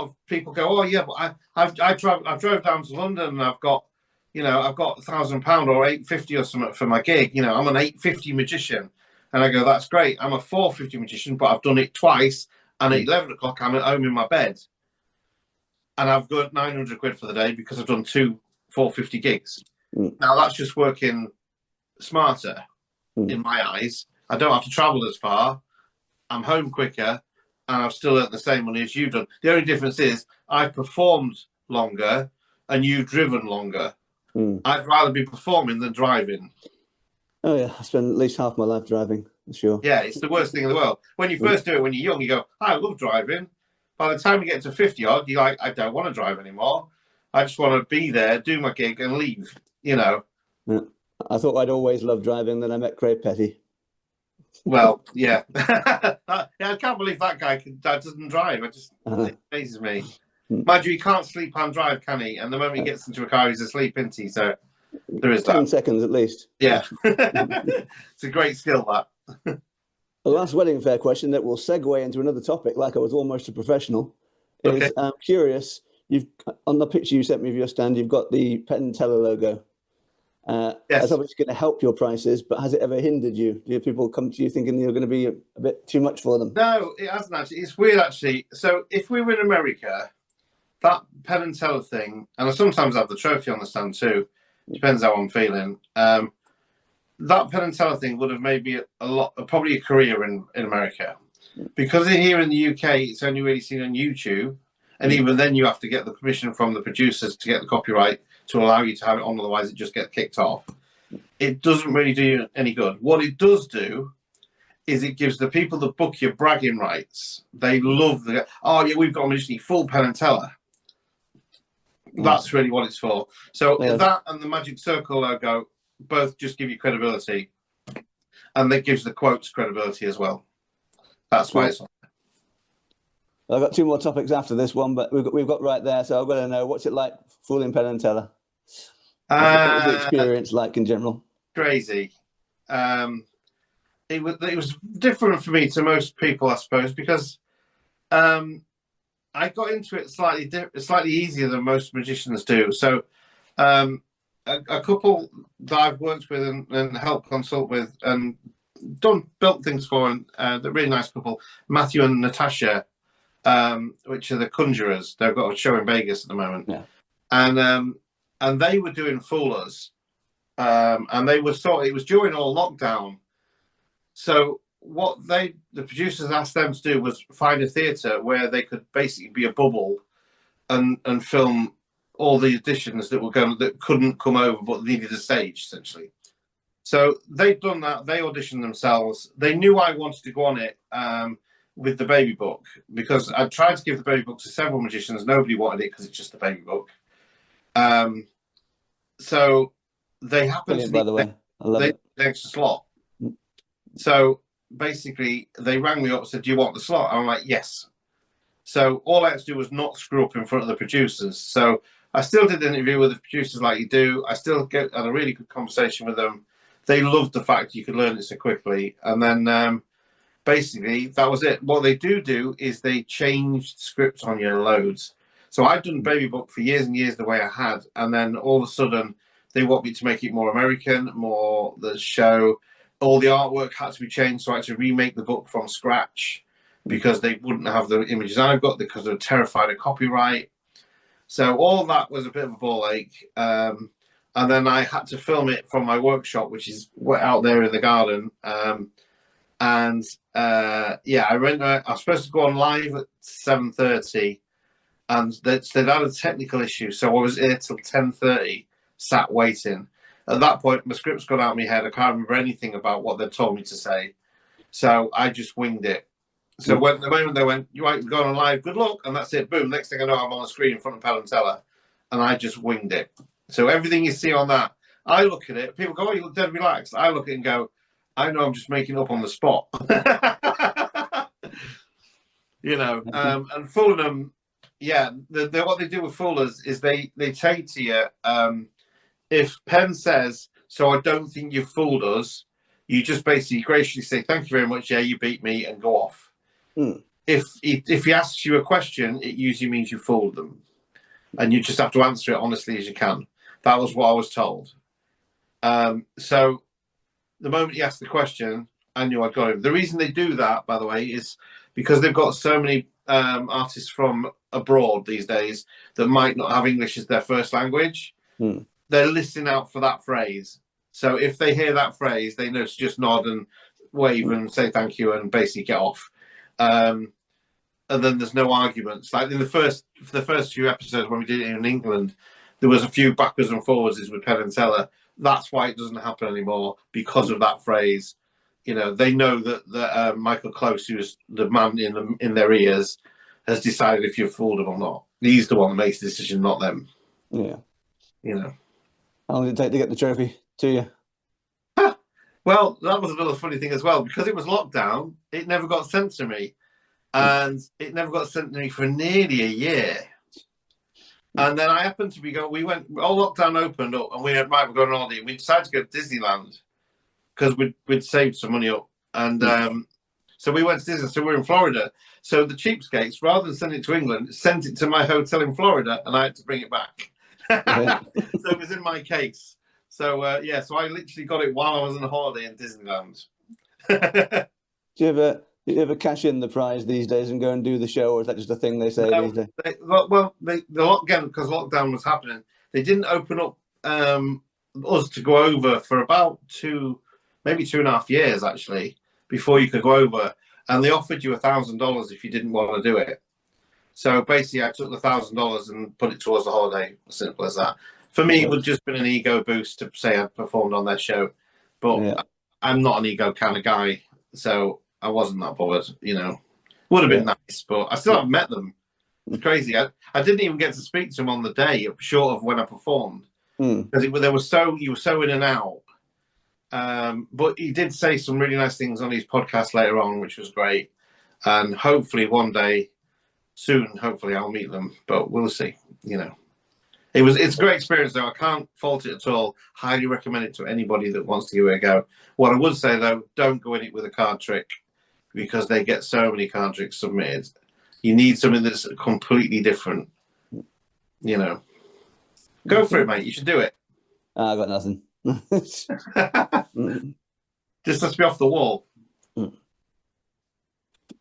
of people go, oh yeah, but I drove down to London and I've got £1,000 or £850 or something for my gig. You know, I'm an £850 magician, and I go, that's great. I'm a £450 magician, but I've done it twice, and at 11 o'clock I'm at home in my bed, and I've got 900 quid for the day because I've done 2 450 gigs. Now that's just working smarter in my eyes. I don't have to travel as far. I'm home quicker, and I've still earned the same money as you've done. The only difference is I've performed longer and you've driven longer. I'd rather be performing than driving. Oh yeah, I spend at least half my life driving, for sure. Yeah, it's the worst thing in the world. When you first do it when you're young, you go, I love driving. By the time you get to 50 odd, you're like, I don't want to drive anymore. I just want to be there, do my gig and leave, you know. Yeah. I thought I'd always loved driving, then I met Craig Petty. Well, yeah. I can't believe that guy doesn't drive. It amazes me. Mind you, he can't sleep and drive, can he? And the moment he gets into a car, he's asleep, isn't he? So there is 10 seconds at least. Yeah. It's a great skill, that. The last wedding fair question that will segue into another topic, like I was almost a professional, is I'm curious. On the picture you sent me of your stand, you've got the Penn & Teller logo. Yes. That's obviously going to help your prices, but has it ever hindered you? Do people come to you thinking you're going to be a bit too much for them? No, it hasn't actually. It's weird actually. So if we were in America, that Penn & Teller thing, and I sometimes have the trophy on the stand too, depends how I'm feeling. That Penn & Teller thing would have made me probably a career in America. Because here in the UK, it's only really seen on YouTube. And even then you have to get the permission from the producers to get the copyright to allow you to have it on, otherwise it just gets kicked off. It doesn't really do you any good. What it does do is it gives the people that book your bragging rights. They love oh yeah, we've got a magician, full Penn & Teller. That's really what it's for. So that and the Magic Circle logo both just give you credibility. And that gives the quotes credibility as well. That's why it's on. I've got 2 more topics after this one, but we've got right there. So I've got to know, what's it like fooling Penn & Teller? What was the experience like in general? Crazy. It was different for me to most people, I suppose, because I got into it slightly easier than most magicians do. So a couple that I've worked with and helped consult with and built things for, and the really nice couple, Matthew and Natasha, which are the Conjurers. They've got a show in Vegas at the moment. Yeah. And they were doing Fool Us. And they were it was during all lockdown. So what the producers asked them to do was find a theatre where they could basically be a bubble and film all the auditions that couldn't come over but needed a stage, essentially. So they'd done that. They auditioned themselves. They knew I wanted to go on it with the baby book, because I tried to give the baby book to several magicians. Nobody wanted it because it's just the baby book. So they happened to, by the way, I love it. The extra slot. So basically, they rang me up and said, "Do you want the slot?" I'm like, "Yes." So all I had to do was not screw up in front of the producers. So I still did the interview with the producers like you do. I still had a really good conversation with them. They loved the fact you could learn it so quickly. And then basically, that was it. What they do is they changed scripts on you loads. So I'd done Baby Book for years and years the way I had, and then all of a sudden they want me to make it more American, more the show. All the artwork had to be changed, so I had to remake the book from scratch because they wouldn't have the images I've got because they were terrified of copyright. So all that was a bit of a ball ache. And then I had to film it from my workshop, which is out there in the garden. Yeah, I was supposed to go on live at 7:30, and they'd had a technical issue, so I was here till 10:30, sat waiting. At that point, my script's gone out of my head. I can't remember anything about what they told me to say, so I just winged it. So when the moment they went, "You might go on live, good luck," and that's it. Boom! Next thing I know, I'm on the screen in front of Penn and Teller, and I just winged it. So everything you see on that, I look at it. People go, "Oh, you look dead relaxed." I look at it and go, "I know I'm just making up on the spot." You know, and fooling them. Yeah, what they do with foolers is they say to you, if Penn says, "So I don't think you've fooled us," you just basically graciously say, "Thank you very much. Yeah, you beat me," and go off. If he asks you a question, it usually means you fooled them, and you just have to answer it honestly as you can. That was what I was told. So the moment he asked the question, I knew I'd got him. The reason they do that, by the way, is because they've got so many artists from abroad these days that might not have English as their first language. They're listening out for that phrase. So if they hear that phrase, they know to just nod and wave and say thank you and basically get off. And then there's no arguments. Like in the first few episodes when we did it in England, there was a few backwards and forwards with Penn and Teller. That's why it doesn't happen anymore, because of that phrase. You know, they know that Michael Close, who's the man in their ears, has decided if you've fooled him or not. He's the one that makes the decision, not them. Yeah. You know. How long did it take to get the trophy to you? Well, that was another funny thing as well. Because it was lockdown, it never got sent to me. And it never got sent to me for nearly a year. And then I happened to be we went, all lockdown opened up, and we had, right, we're going on holiday. We decided to go to Disneyland because we'd saved some money up. And so we went to Disney. So we're in Florida. So the cheapskates, rather than send it to England, sent it to my hotel in Florida, and I had to bring it back. So it was in my case. So, so I literally got it while I was on a holiday in Disneyland. Do you ever cash in the prize these days and go and do the show, or is that just a thing they say these days? Because lockdown was happening, they didn't open up us to go over for about maybe 2.5 years, actually, before you could go over. And they offered you $1,000 if you didn't want to do it. So basically, I took the $1,000 and put it towards the holiday. As simple as that. For me, it would just been an ego boost to say I performed on their show. But I'm not an ego kind of guy, so I wasn't that bothered. You know, would have been nice, but I still haven't met them. It's crazy. I didn't even get to speak to them on the day, short of when I performed, because you were so in and out. But he did say some really nice things on his podcast later on, which was great. And hopefully one day soon, hopefully I'll meet them. But we'll see. You know, it's a great experience though. I can't fault it at all. Highly recommend it to anybody that wants to give it a go. What I would say though, don't go in it with a card trick, because they get so many card tricks submitted. You need something that's completely different. You know, go for it, mate. You should do it. I got nothing. Just let's be off the wall.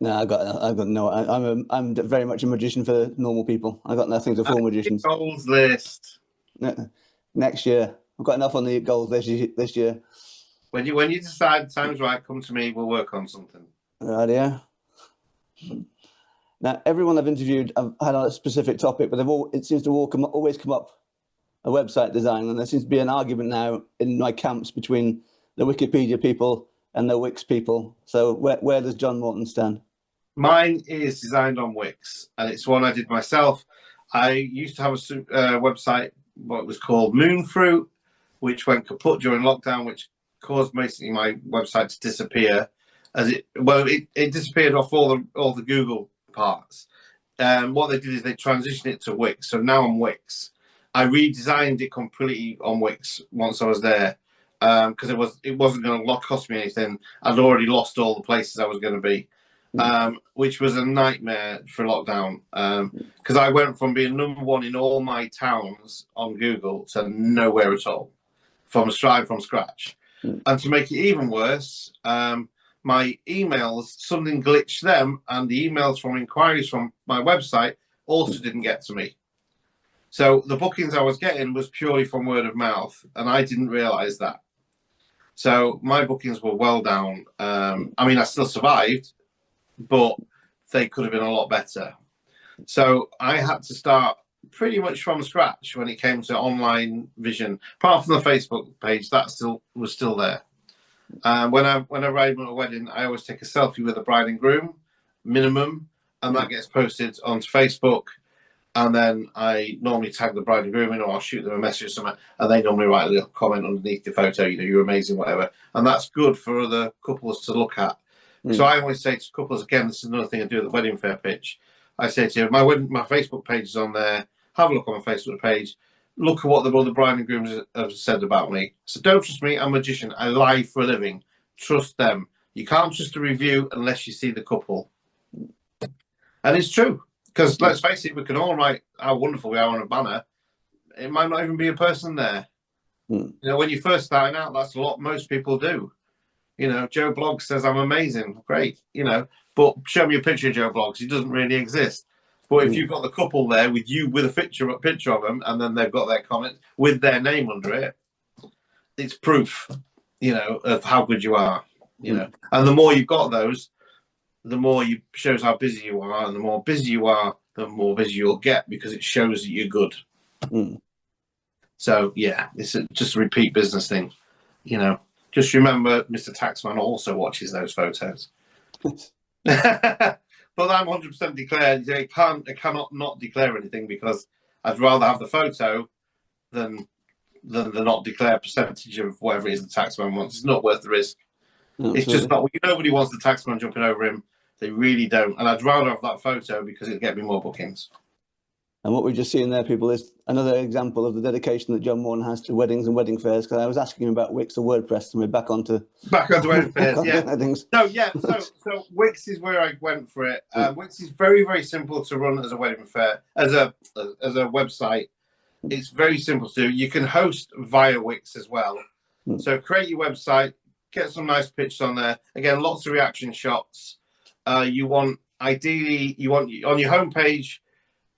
No, I got no. I'm very much a magician for normal people. I got nothing to fool magicians. Goals list next year. I've got enough on the goals this year. When you decide time's right, come to me. We'll work on something. Right, yeah. Now, everyone I've interviewed, I've had a specific topic, but it seems to always come up a website design, and there seems to be an argument now in my camps between the Wikipedia people and the Wix people. So where does John Morton stand? Mine is designed on Wix, and it's one I did myself. I used to have a website, what was called Moonfruit, which went kaput during lockdown, which caused basically my website to disappear. It disappeared off all the Google parts. What they did is they transitioned it to Wix. So now I'm Wix. I redesigned it completely on Wix once I was there, because it wasn't going to cost me anything. I'd already lost all the places I was going to be, which was a nightmare for lockdown. Because I went from being #1 in all my towns on Google to nowhere at all, from scratch. And to make it even worse, my emails, something glitched them, and the emails from inquiries from my website also didn't get to me. So the bookings I was getting was purely from word of mouth, and I didn't realise that. So my bookings were well down. I mean, I still survived, but they could have been a lot better. So I had to start pretty much from scratch when it came to online vision. Apart from the Facebook page, that was still there. When I arrive at a wedding, I always take a selfie with the bride and groom, minimum, and that gets posted onto Facebook. And then I normally tag the bride and groom in, or I'll shoot them a message or something, and they normally write a little comment underneath the photo, you're amazing, whatever. And that's good for other couples to look at. So I always say to couples, again, this is another thing I do at the wedding fair pitch. I say to you, my Facebook page is on there. Have a look on my Facebook page. Look at what the bride and grooms have said about me. So don't trust me. I'm a magician. I lie for a living. Trust them. You can't trust a review unless you see the couple. And it's true. Because let's face it, we can all write how wonderful we are on a banner. It might not even be a person there. You know, when you're first starting out, that's what most people do. You know, Joe Bloggs says I'm amazing. Great. You know, but show me a picture of Joe Bloggs. He doesn't really exist. But if you've got the couple there with you with a picture of them, and then they've got their comment with their name under it, it's proof, you know, of how good you are. You know, and the more you've got those, the more you shows how busy you are, and the more busy you are, the more busy you'll get because it shows that you're good. So yeah, it's just a repeat business thing. You know, just remember, Mr. Taxman also watches those photos. But I'm 100% declared. I cannot not declare anything because I'd rather have the photo than the not declared percentage of whatever it is the taxman wants. It's not worth the risk. Absolutely. It's just not. Nobody wants the taxman jumping over him. They really don't. And I'd rather have that photo because it'd get me more bookings. And what we're just seeing there, people, is another example of the dedication that John Morton has to weddings and wedding fairs. Because I was asking him about Wix or WordPress, and we're back onto wedding fairs. Yeah. Weddings. No, yeah. So Wix is where I went for it. Wix is very, very simple to run as a wedding fair, as a website. It's very simple to do. You can host via Wix as well. So create your website, get some nice pictures on there. Again, lots of reaction shots. You want on your homepage.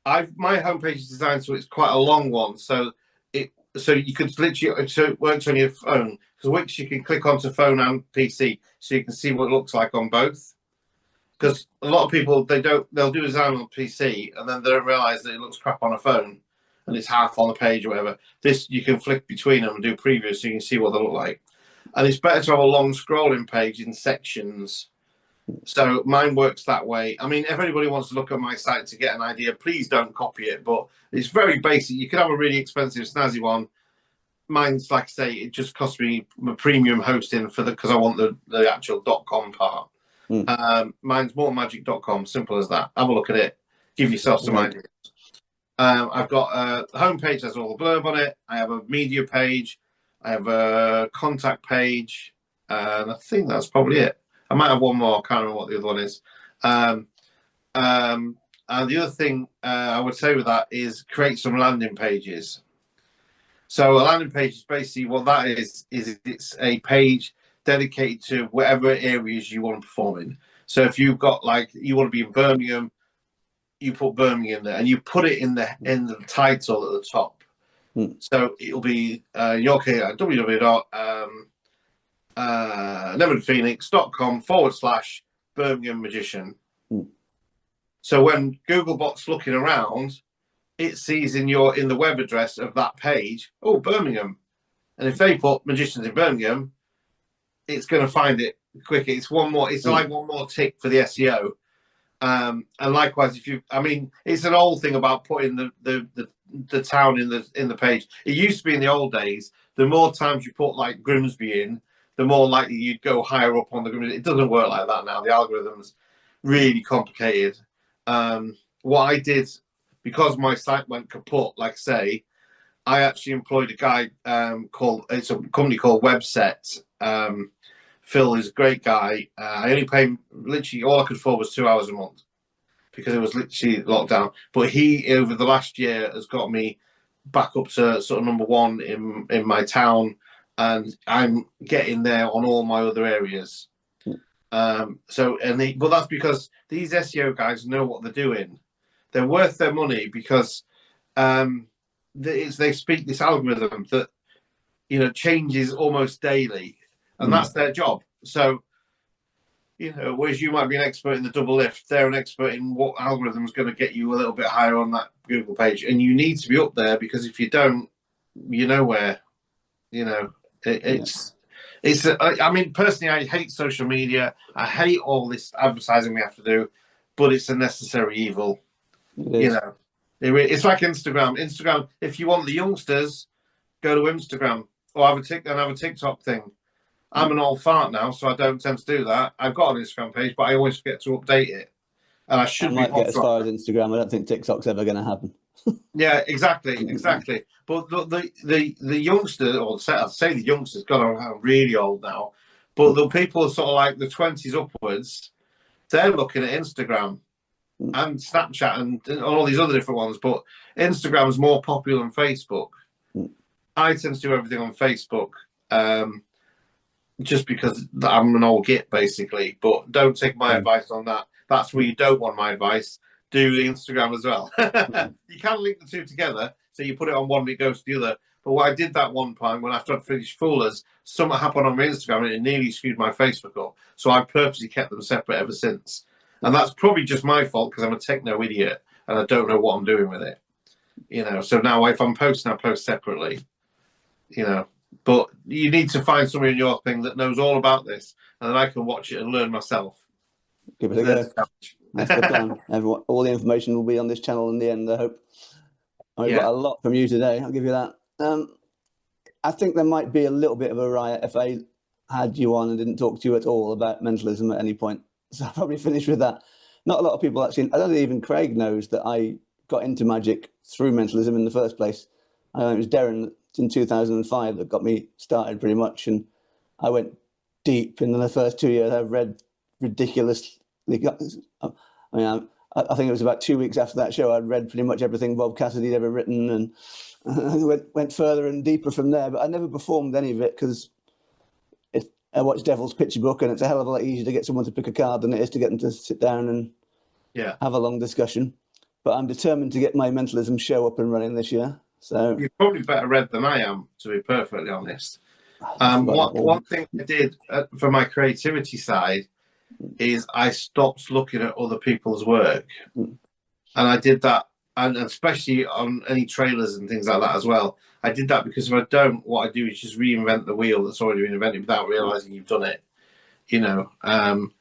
My homepage is designed so it's quite a long one, so you could literally, so it works on your phone. Because Wix you can click onto phone and PC, so you can see what it looks like on both. Because a lot of people they'll do a design on PC and then they don't realise that it looks crap on a phone and it's half on the page or whatever. This you can flick between them and do previews so you can see what they look like. And it's better to have a long scrolling page in sections. So mine works that way. I mean, if anybody wants to look at my site to get an idea, please don't copy it. But it's very basic. You could have a really expensive, snazzy one. Mine's, like I say, it just costs me my premium hosting because I want the actual .com part. Mine's mortonmagic.com. Simple as that. Have a look at it. Give yourself some ideas. I've got a homepage has all the blurb on it. I have a media page. I have a contact page. And I think that's probably it. I might have one more. I can't remember what the other one is. And the other thing I would say with that is create some landing pages. So a landing page is basically what that is it's a page dedicated to whatever areas you want to perform in. So if you've got you want to be in Birmingham, you put Birmingham there and you put it in the title at the top. So it'll be your key at www.neverphoenix.com/Birmingham Magician. So when Googlebot's looking around, it sees in the web address of that page, Birmingham. And if they put magicians in Birmingham, it's going to find it quicker. It's one more tick for the SEO. And likewise, it's an old thing about putting the town in the page. It used to be in the old days, the more times you put like Grimsby in, the more likely you'd go higher up on the Grimsby. It doesn't work like that now. The algorithm's really complicated. What I did, because my site went kaput, like I say, I actually employed a guy it's a company called Webset. Phil is a great guy. I only pay him, literally all I could afford was 2 hours a month because it was literally locked down. But he, over the last year, has got me back up to sort of number one in my town, and I'm getting there on all my other areas. But that's because these SEO guys know what they're doing. They're worth their money because they speak this algorithm that changes almost daily, and that's their job. So whereas you might be an expert in the double lift, they're an expert in what algorithm is going to get you a little bit higher on that Google page, and you need to be up there because if you don't, you're nowhere. I mean, personally, I hate social media. I hate all this advertising we have to do, but it's a necessary evil. It's like Instagram. Instagram, if you want the youngsters, go to Instagram or have a TikTok thing. I'm an old fart now, so I don't tend to do that. I've got an Instagram page, but I always forget to update it. And I should might get as far as Instagram. I don't think TikTok's ever going to happen. Yeah, exactly. But the youngsters, or I'd say the youngsters, God, I'm really old now. But the people sort of like the 20s upwards, they're looking at Instagram and Snapchat and all these other different ones. But Instagram's more popular than Facebook. I tend to do everything on Facebook. Just because I'm an old git, basically. But don't take my advice on that. That's where you don't want my advice. Do the Instagram as well. You can link the two together, so you put it on one and it goes to the other. But what I did that one time when after I'd finished Foolers, something happened on my Instagram and it nearly screwed my Facebook up. So I purposely kept them separate ever since. And that's probably just my fault because I'm a techno idiot and I don't know what I'm doing with it. So now if I'm posting, I post separately. But you need to find somebody in your thing that knows all about this, and then I can watch it and learn myself. Give it a go. That's the plan. All the information will be on this channel in the end, I hope. I've got a lot from you today, I'll give you that. I think there might be a little bit of a riot if I had you on and didn't talk to you at all about mentalism at any point. So I'll probably finish with that. Not a lot of people actually, I don't think even Craig knows that I got into magic through mentalism in the first place. It was Darren in 2005 that got me started pretty much, and I went deep. And in the first 2 years, I've read ridiculously. I think it was about 2 weeks after that show, I'd read pretty much everything Bob Cassidy had ever written, and went further and deeper from there. But I never performed any of it because I watched Devil's Picture Book, and it's a hell of a lot easier to get someone to pick a card than it is to get them to sit down and have a long discussion. But I'm determined to get my mentalism show up and running this year. So you're probably better read than I am, to be perfectly honest. One thing I did for my creativity side is I stopped looking at other people's work, and I did that, and especially on any trailers and things like that as well. I did that because if I don't, what I do is just reinvent the wheel that's already been invented without realizing you've done it.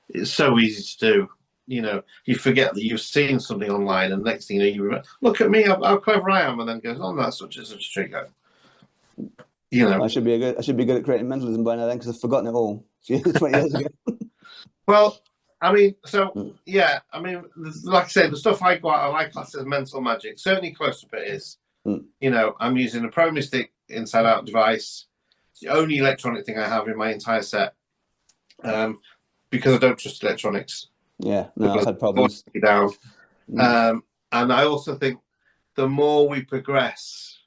It's so easy to do. You forget that you've seen something online, and next thing you know, you remember, look at me, how clever I am, and then goes, oh, that's such and such a trick. I should be good at creating mentalism by now then, because I've forgotten it all 20 years ago. Well, I mean, like I said, the stuff I like class as mental magic. Certainly Close-Up it is. I'm using a Pro Mystic inside-out device. It's the only electronic thing I have in my entire set, because I don't trust electronics. Yeah, no, I've had problems. Down. And I also think the more we progress,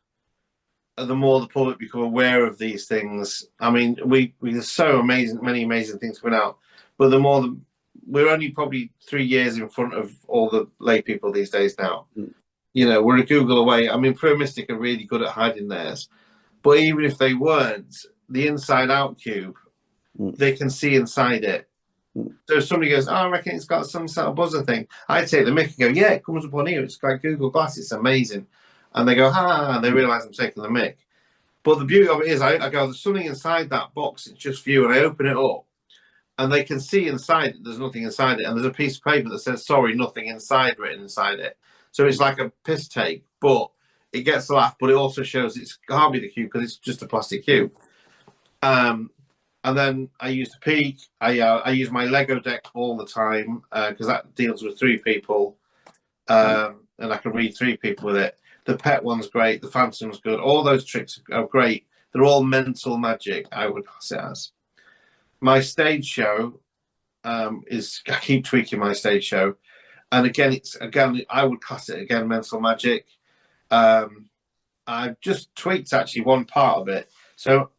the more the public become aware of these things. I mean, there's so many amazing things coming out, but we're only probably 3 years in front of all the lay people these days now. We're a Google away. I mean, Pro Mystic are really good at hiding theirs, but even if they weren't, the inside out cube, they can see inside it. So if somebody goes, oh, I reckon it's got some sort of buzzer thing, I take the mic and go, yeah, it comes up on here. It's like Google Glass. It's amazing. And they go, and they realise I'm taking the mic. But the beauty of it is I go, there's something inside that box. It's just for you. And I open it up and they can see inside it. There's nothing inside it. And there's a piece of paper that says, sorry, nothing inside written inside it. So it's like a piss take, but it gets a laugh, but it also shows it can't be the cube because it's just a plastic cube. And then I use the Peak. I use my Lego deck all the time because that deals with 3 people, and I can read 3 people with it. The pet one's great. The phantom's good. All those tricks are great. They're all mental magic, I would class it as. My stage show is, I keep tweaking my stage show. And again, I would class it again, mental magic. I've just tweaked actually one part of it. So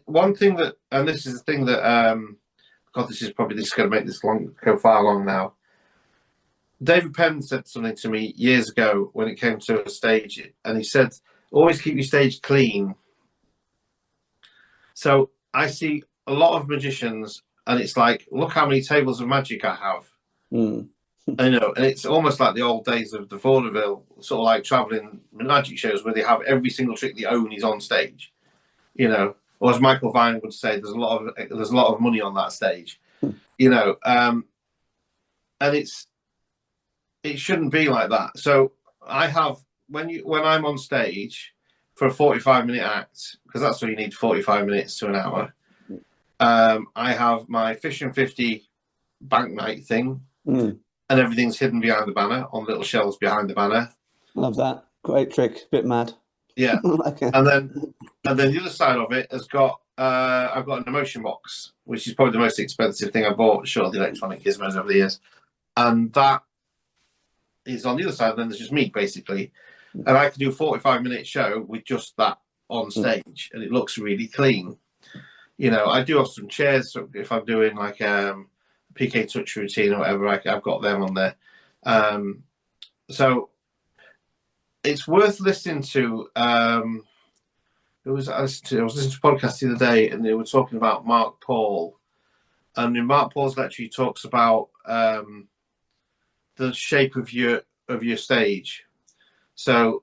one thing that, and this is the thing that, God, this is going to make this go far long now. David Penn said something to me years ago when it came to a stage, and he said, always keep your stage clean. So I see a lot of magicians, and it's like, look how many tables of magic I have. I know, and it's almost like the old days of the vaudeville, sort of like traveling magic shows where they have every single trick they own is on stage, you know. Or as Michael Vine would say, there's a lot of money on that stage, you know. And it shouldn't be like that. So I have when I'm on stage for a 45-minute act, because that's what you need, 45 minutes to an hour. I have my Fish and 50 bank night thing. And everything's hidden behind the banner, on little shelves behind the banner. Love that. Great trick. Bit mad. Yeah. Okay. And then the other side of it has got I've got an emotion box, which is probably the most expensive thing I bought, short of the electronic gizmos over the years. And that is on the other side, and then there's just me, basically. And I can do a 45-minute show with just that on stage, and it looks really clean. You know, I do have some chairs, so if I'm doing like PK touch routine or whatever, I've got them on there. So it's worth listening to. I was listening to a podcast the other day, and they were talking about Mark Paul. And in Mark Paul's lecture, he talks about the shape of your stage. So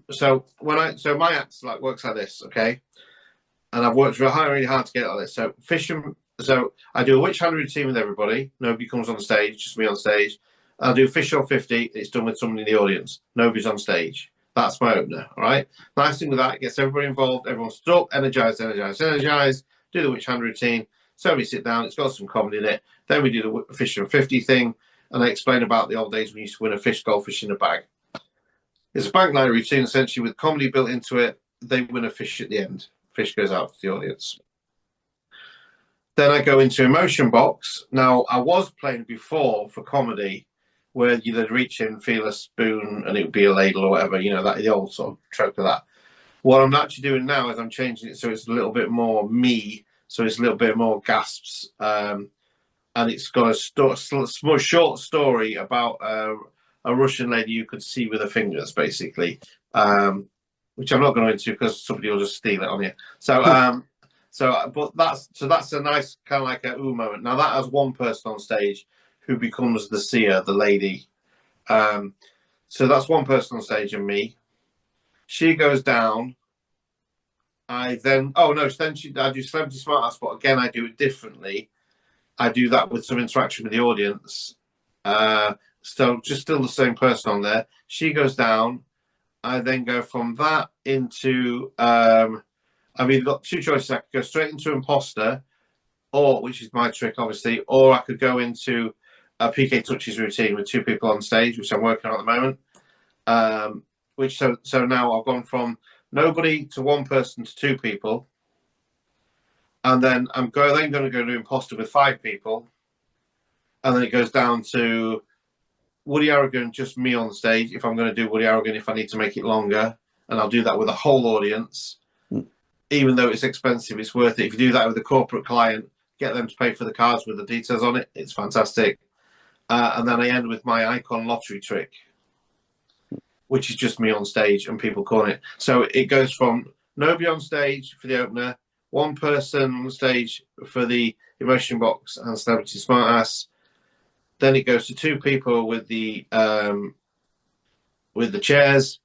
my act works like this, okay? And I've worked really hard to get it like this. So I do a witch hand routine with everybody. Nobody comes on stage, just me on stage. I'll do Fish or 50. It's done with somebody in the audience. Nobody's on stage. That's my opener, all right? Nice thing with that, it gets everybody involved. Everyone stood up, energized. Do the witch hand routine. So we sit down. It's got some comedy in it. Then we do the Fish and 50 thing. And I explain about the old days when we used to win a fish goldfish in a bag. It's a bank night routine, essentially, with comedy built into it. They win a fish at the end. Fish goes out to the audience. Then I go into emotion box. Now, I was playing before for comedy, where you'd reach in, feel a spoon, and it would be a ladle or whatever, you know, that the old sort of trope of that. What I'm actually doing now is I'm changing it so it's a little bit more me, so it's a little bit more gasps, and it's got a short story about a Russian lady you could see with her fingers, basically, which I'm not going into because somebody will just steal it on you. But that's a nice kind of like a ooh moment. Now that has one person on stage who becomes the seer, the lady. So that's one person on stage and me. She goes down. I do Celebrity Smart Ass, but again I do it differently. I do that with some interaction with the audience. So just still the same person on there. She goes down. I then go from that into I've either got two choices. I could go straight into imposter, or which is my trick, obviously, or I could go into a PK touches routine with two people on stage, which I'm working on at the moment. So now I've gone from nobody to one person to two people, and then I'm going to go to imposter with 5 people, and then it goes down to Woody Harrigan, just me on stage. If I'm going to do Woody Harrigan, if I need to make it longer, and I'll do that with a whole audience. Even though it's expensive, it's worth it. If you do that with a corporate client, get them to pay for the cards with the details on it. It's fantastic. And then I end with my icon lottery trick, which is just me on stage and people calling it. So it goes from nobody on stage for the opener, one person on stage for the emotion box and Celebrity Smart Ass. Then it goes to 2 people with the chairs.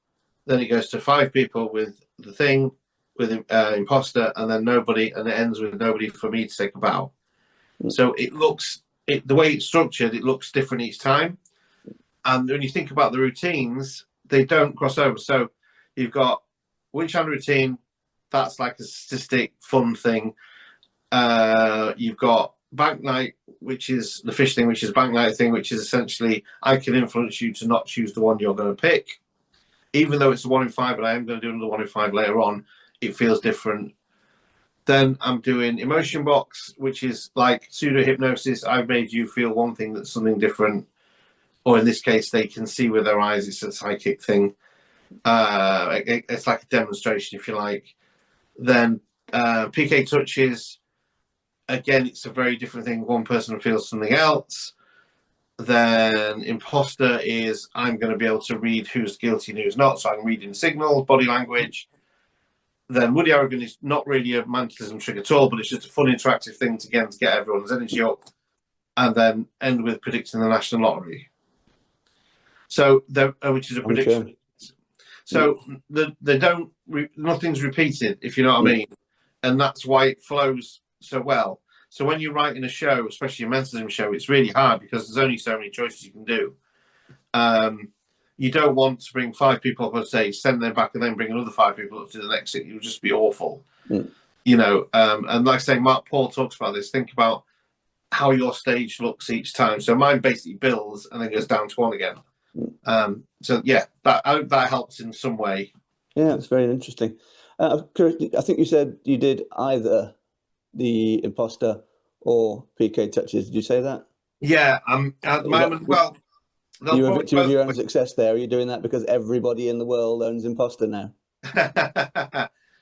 Then it goes to 5 people with the thing, with imposter, and then nobody, and it ends with nobody for me to take a bow. So the way it's structured, it looks different each time. And when you think about the routines, they don't cross over. So you've got witch hand routine, that's like a statistic fun thing. You've got bank night, which is the fish thing, which is bank night thing, which is essentially I can influence you to not choose the one you're going to pick, even though it's a 1 in 5, but I am going to do another 1 in 5 later on, it feels different. Then I'm doing emotion box, which is like pseudo hypnosis. I've made you feel one thing that's something different, or in this case, they can see with their eyes. It's a psychic thing. It's like a demonstration, if you like. Then PK touches. Again, it's a very different thing. One person feels something else. Then imposter is I'm going to be able to read who's guilty and who's not. So I'm reading signals, body language. Then Woody Arrogant is not really a mentalism trick at all, but it's just a fun interactive thing to get everyone's energy up. And then end with predicting the national lottery. So, which is a prediction. Okay. So they don't. Nothing's repeated, if you know what I mean, and that's why it flows so well. So when you're writing a show, especially a mentalism show, it's really hard because there's only so many choices you can do. You don't want to bring 5 people up on stage, send them back, and then bring another 5 people up to the next thing. It would just be awful, you know. And like I say, Mark Paul talks about this. Think about how your stage looks each time. So mine basically builds and then goes down to 1 again. So yeah, that helps in some way. Yeah, it's very interesting. I think you said you did either the imposter or PK touches. Did you say that? Yeah, at the moment. Well, you were a victim of your own success there. Are you doing that because everybody in the world owns imposter now?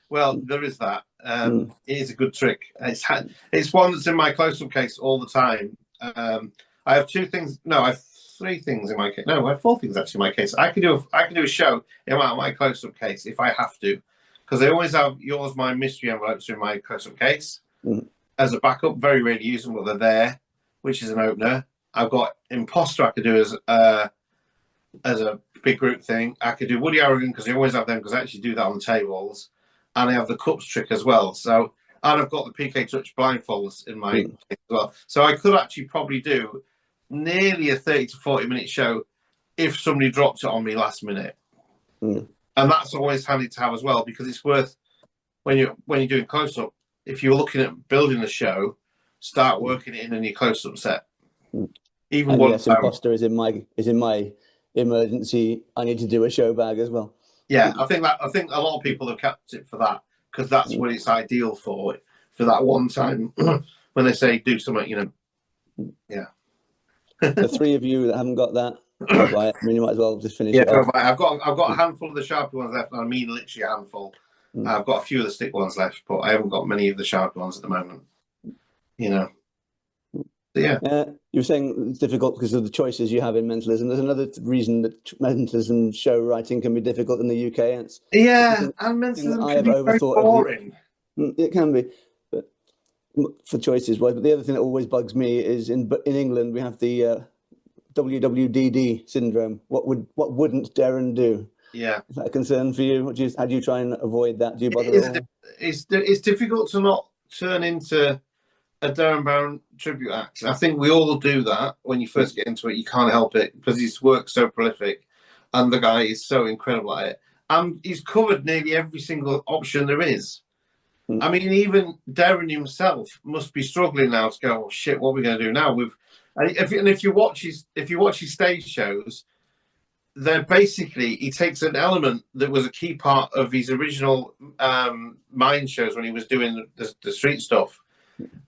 Well, there is that. It is a good trick. It's one that's in my close-up case all the time. I have 2 things. No, I have 3 things in my case. No, I have 4 things actually in my case. I can do a show in my close-up case if I have to, because I always have yours, my mystery envelopes in my close-up case as a backup. Very rarely use them, but they're there, which is an opener. I've got imposter I could do as a big group thing. I could do Woody Arrogant because I always have them because I actually do that on the tables, and I have the cups trick as well. So, and I've got the PK touch blindfolds in my case as well. So I could actually probably do nearly a 30 to 40 minute show if somebody dropped it on me last minute. And that's always handy to have as well, because it's worth when you're doing close up. If you're looking at building a show, start working it in your close up set. Even one imposter is in my emergency. I need to do a show bag as well. Yeah, I think a lot of people have kept it for that because that's what it's ideal for that one time when they say do something, you know. Yeah. The 3 of you that haven't got that, I mean, you might as well just finish it off. I've got a handful of the Sharpie ones left, and I mean literally a handful. I've got a few of the stick ones left, but I haven't got many of the Sharpie ones at the moment. You know. So, yeah. You were saying it's difficult because of the choices you have in mentalism. There's another reason that mentalism show writing can be difficult in the UK. And mentalism can be very boring. It can be, but for choices wise. But the other thing that always bugs me is in England we have the WWDD syndrome. What wouldn't Darren do? Yeah. Is that a concern for you? How do you try and avoid that? Do you bother at all? It's difficult to not turn into a Darren Brown tribute act. I think we all do that when you first get into it. You can't help it because his work's so prolific and the guy is so incredible at it. And he's covered nearly every single option there is. I mean, even Darren himself must be struggling now to go, oh, shit, what are we going to do now? If you watch his stage shows, they're basically, he takes an element that was a key part of his original Mind shows when he was doing the street stuff.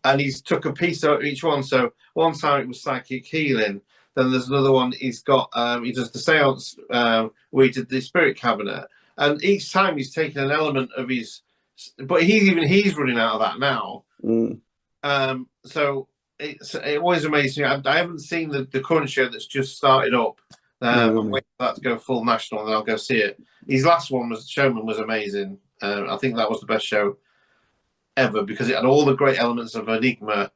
And he's took a piece of each one. So one time it was psychic healing. Then there's another one. He's got he does the seance where he did the spirit cabinet. And each time he's taken an element of his, but he's running out of that now. So it always amazes me. I haven't seen the current show that's just started up. I'm waiting for that to go full national, and then I'll go see it. His last one Showman was amazing. I think that was the best show ever because it had all the great elements of Enigma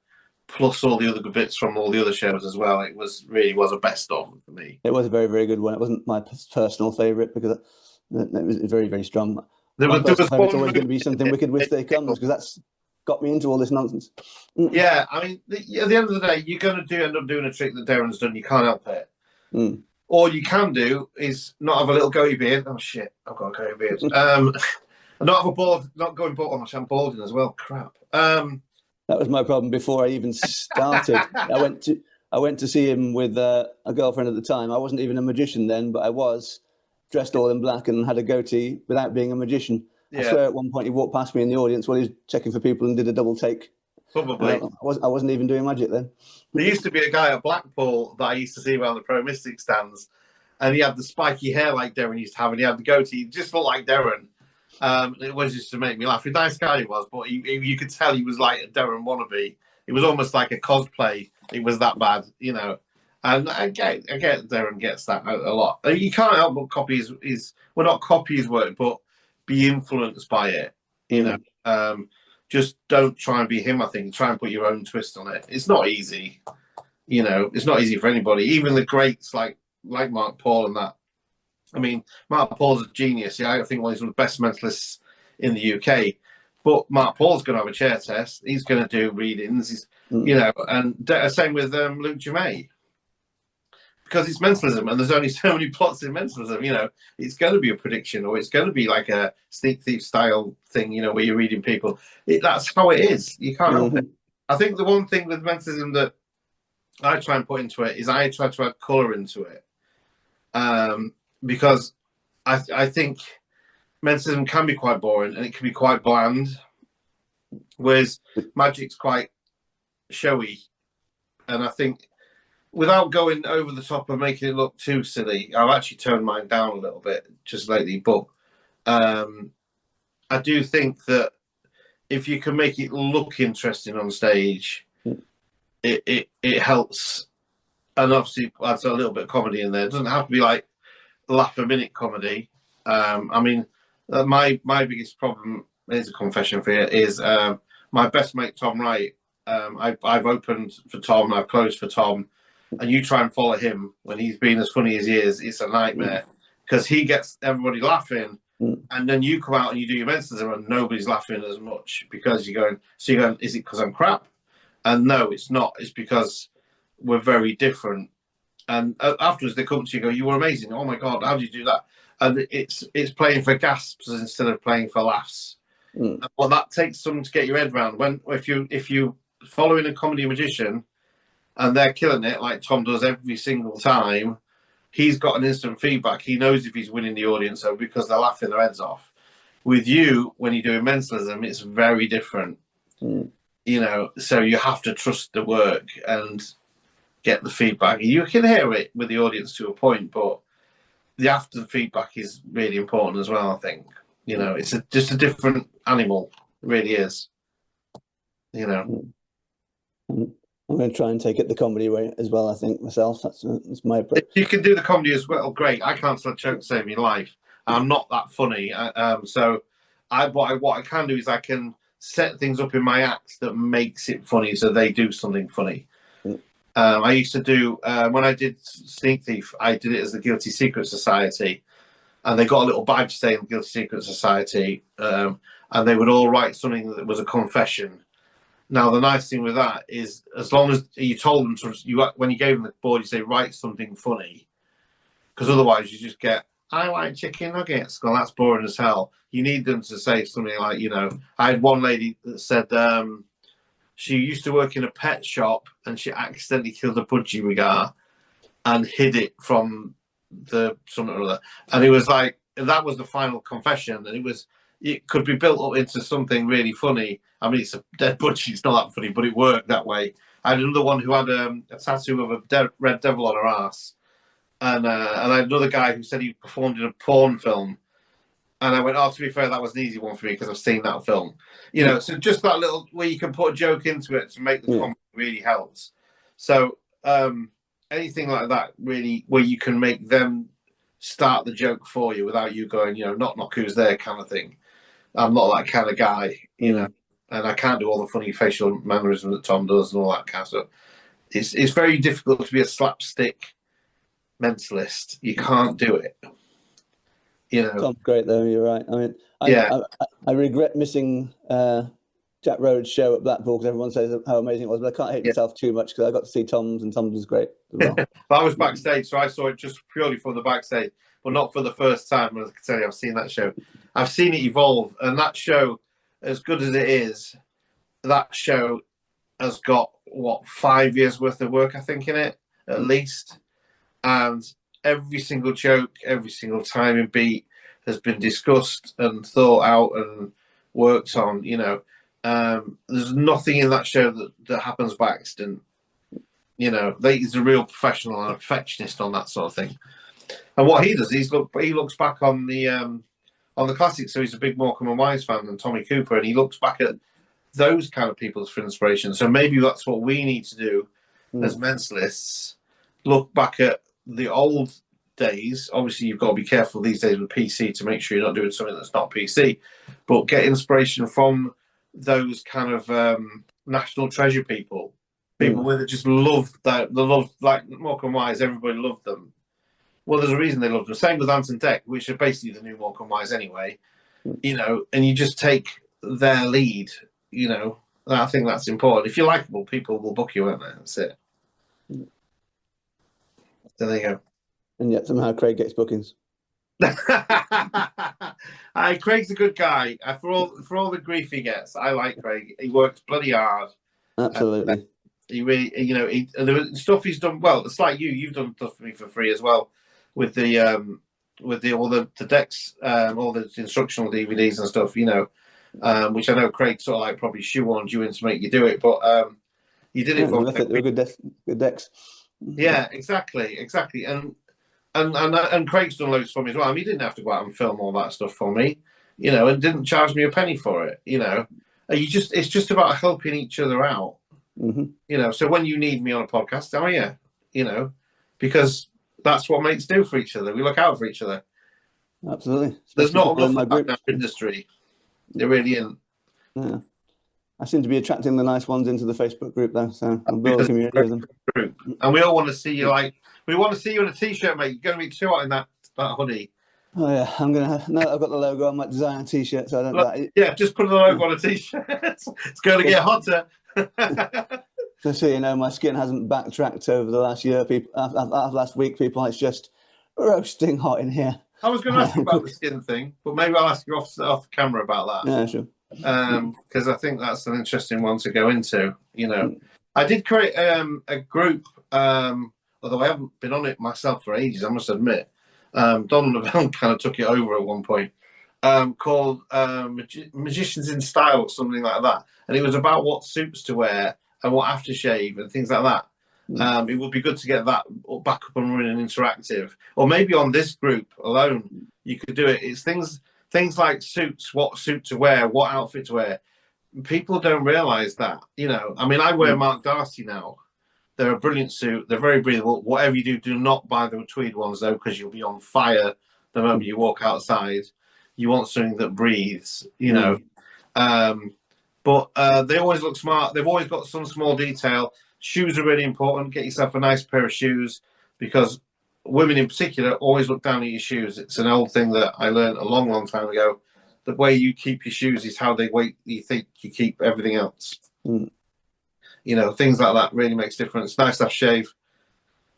plus all the other good bits from all the other shows as well. It was a best of for me. It was a very, very good one. It wasn't my personal favourite because it was very, very strong. It's always going to be something Wicked Wish They Comes because that's got me into all this nonsense. Yeah, I mean, at the end of the day, you're going to end up doing a trick that Darren's done. You can't help it. All you can do is not have a little goatee beard. Oh shit, I've got a goatee beard. Not have a bald, not going bald. Oh, I'm balding as well. Crap. That was my problem before I even started. I went to see him with a girlfriend at the time. I wasn't even a magician then, but I was. dressed all in black and had a goatee without being a magician. I Yeah, swear at one point he walked past me in the audience while he was checking for people and did a double take. probably. I wasn't even doing magic then. There used to be a guy at Blackpool that I used to see around the Pro Mystic stands, and he had the spiky hair like Darren used to have, and he had the goatee. He just looked like Darren. It was just to make me laugh. A nice guy he was, but you could tell he was like a Darren wannabe. It was almost like a cosplay. It was that bad, you know. And I get Darren gets that a lot. You can't help but copy well, not copy his work, but be influenced by it, you know. Just don't try and be him, I think. Try and put your own twist on it. It's not easy, you know. It's not easy for anybody. Even the greats like Mark Paul and that. I mean, Mark Paul's a genius. Yeah, I think he's one of the best mentalists in the UK. But Mark Paul's going to have a chair test. He's going to do readings. You know, and same with Luke Germain. Because it's mentalism, and there's only so many plots in mentalism. You know, it's going to be a prediction, or it's going to be like a sneak thief style thing. You know, where you're reading people. That's how it is. You can't help it. I think the one thing with mentalism that I try and put into it is I try to add colour into it, because I think mentalism can be quite boring and it can be quite bland, whereas magic's quite showy, and I think, without going over the top and making it look too silly, I've actually toned mine down a little bit just lately. But I do think that if you can make it look interesting on stage, it helps. And obviously adds a little bit of comedy in there. It doesn't have to be like laugh a minute comedy. I mean, my biggest problem, is a confession for you, is my best mate Tom Wright. I've opened for Tom, I've closed for Tom. And you try and follow him when he's been as funny as he is, it's a nightmare, because he gets everybody laughing, and then you come out and you do your mentalism and nobody's laughing as much, because you're going, is it because I'm crap? And no, it's not. It's because we're very different. And afterwards they come to you and go, you were amazing. Oh my God, how did you do that? And it's playing for gasps instead of playing for laughs. Well, that takes something to get your head around. If you following a comedy magician, and they're killing it like Tom does every single time, he's got an instant feedback. He knows if he's winning the audience over, because they're laughing their heads off. With you, when you're doing mentalism, it's very different. You know, so you have to trust the work and get the feedback. You can hear it with the audience to a point, but the after feedback is really important as well, I think. You know, it's just a different animal. It really is. You know. I'm going to try and take it the comedy way as well, I think, myself. That's my approach. If you can do the comedy as well, great. I can't start joke save my life. I'm not that funny. So what I can do is I can set things up in my act that makes it funny, so they do something funny. I used to do, when I did Sneak Thief, I did it as the Guilty Secret Society, and they got a little badge saying Guilty Secret Society, and they would all write something that was a confession. Now, the nice thing with that is, as long as you told them when you gave them the board, you say, write something funny. Because otherwise you just get, I like chicken nuggets. Well, that's boring as hell. You need them to say something like, you know, I had one lady that said she used to work in a pet shop and she accidentally killed a budgie and hid it from something or other. And it was like, that was the final confession. And it could be built up into something really funny. I mean, it's a dead budgie, it's not that funny, but it worked that way. I had another one who had a tattoo of a red devil on her ass. And I had another guy who said he performed in a porn film. And I went, oh, to be fair, that was an easy one for me because I've seen that film. You know, so just that little, where you can put a joke into it to make the comedy really helps. So anything like that, really, where you can make them start the joke for you without you going, you know, knock, who's there kind of thing. I'm not that kind of guy, you know, and I can't do all the funny facial mannerisms that Tom does and all that kind of stuff. It's very difficult to be a slapstick mentalist. You can't do it. You know, Tom's great though. You're right. I mean, I regret missing Jack Rhodes' show at Blackpool because everyone says how amazing it was, but I can't hate myself too much because I got to see Tom's, and Tom's was great as well. But I was backstage, so I saw it just purely for the backstage, but not for the first time. As I can tell you, I've seen that show. I've seen it evolve, and that show, as good as it is, that show has got 5 years worth of work, I think, in it at least. And every single joke, every single timing beat has been discussed and thought out and worked on. There's nothing in that show that happens by accident. He's a real professional and a perfectionist on that sort of thing. And what he does, he looks back on the classics. So he's a big Morecambe and Wise fan and Tommy Cooper, and he looks back at those kind of people for inspiration. So maybe that's what we need to do as mentalists. Look back at the old days. Obviously, you've got to be careful these days with PC to make sure you're not doing something that's not PC, but get inspiration from those kind of national treasure people that just love that. They love, like Morecambe Wise, everybody loved them. Well, there's a reason they loved them. Same with Ant and Dec, which are basically the new Morecambe Wise anyway. And you just take their lead. I think that's important. If you're likable, people will book you, won't they? That's it. So there you go. And yet somehow Craig gets bookings. Craig's a good guy. For all the grief he gets, I like Craig. He works bloody hard. Absolutely. He really, the stuff he's done. Well, it's like you've done stuff for me for free as well, with the all the decks, all the instructional DVDs and stuff. Which I know Craig sort of like probably shoehorned you in to make you do it, but you did it for me. They were good decks. Yeah, exactly, and Craig's done loads for me as well. I mean, he didn't have to go out and film all that stuff for me, and didn't charge me a penny for it. It's just about helping each other out. So when you need me on a podcast, I'm here. Because that's what mates do for each other. We look out for each other. Absolutely. There's not enough of that in our industry. There really isn't. Yeah. I seem to be attracting the nice ones into the Facebook group, though. So I'll build a community with them. And we all want to see you we want to see you in a t-shirt, mate. You're going to be too hot in that hoodie. Oh yeah, I'm gonna. Now that I've got the logo, I might design a t-shirt. So I don't. Yeah, just put the logo on a t-shirt. It's going to get hotter. So my skin hasn't backtracked over the last year. Last week, people, it's just roasting hot in here. I was going to ask you about the skin thing, but maybe I'll ask you off the camera about that. Yeah, sure. Because I think that's an interesting one to go into. I did create a group, although I haven't been on it myself for ages, I must admit. Don Lavelle kind of took it over at one point, called Magicians in Style or something like that. And it was about what suits to wear and what aftershave and things like that. It would be good to get that back up and running and interactive. Or maybe on this group alone, you could do it. It's things like suits, what suit to wear, what outfit to wear. People don't realise that. I mean, I wear Mark Darcy now. They're a brilliant suit. They're very breathable. Whatever you do not buy the tweed ones, though, because you'll be on fire the moment you walk outside. You want something that breathes, But they always look smart. They've always got some small detail. Shoes are really important. Get yourself a nice pair of shoes, because women in particular always look down at your shoes. It's an old thing that I learned a long, long time ago. The way you keep your shoes is how you think you keep everything else. Things like that really makes a difference. Nice to have shave.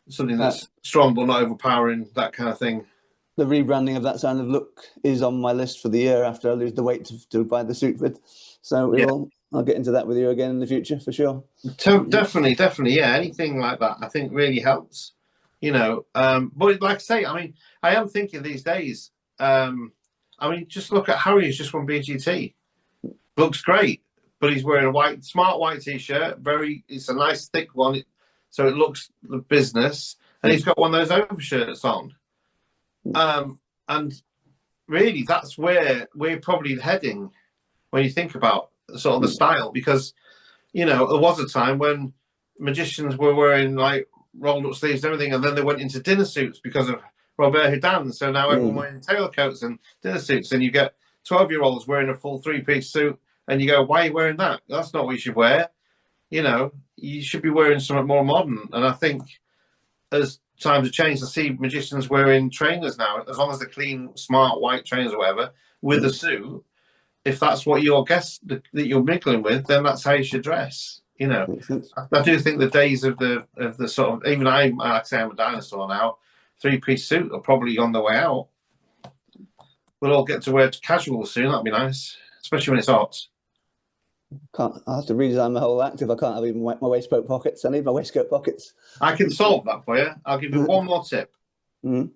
Something that's strong but not overpowering, that kind of thing. The rebranding of that kind of look is on my list for the year after I lose the weight to buy the suit with. So I'll get into that with you again in the future for sure. Definitely, yeah. Anything like that, I think, really helps. But like I say, I mean, I am thinking these days. Just look at Harry, who's just won BGT. Looks great, but he's wearing a smart white t-shirt. It's a nice thick one, so it looks the business. And he's got one of those overshirts on. And really, that's where we're probably heading when you think about sort of the style, because there was a time when magicians were wearing like rolled up sleeves and everything, and then they went into dinner suits because of Robert Houdin. So now everyone wearing tailcoats and dinner suits, and you get 12-year-olds wearing a full 3-piece suit, and you go, why are you wearing that? That's not what you should wear. You should be wearing something more modern. And I think as times have changed, I see magicians wearing trainers now, as long as they're clean, smart, white trainers or whatever, with a suit. If that's what your guests that you're mingling with, then that's how you should dress. I do think the days of the sort of, even like say I'm a dinosaur now, 3-piece suit are probably on the way out. We'll all get to wear casual soon. That'd be nice, especially when it's hot. I'll have to redesign my whole act if I can't have even my waistcoat pockets. I need my waistcoat pockets. I can solve that for you. I'll give you one more tip. Mm.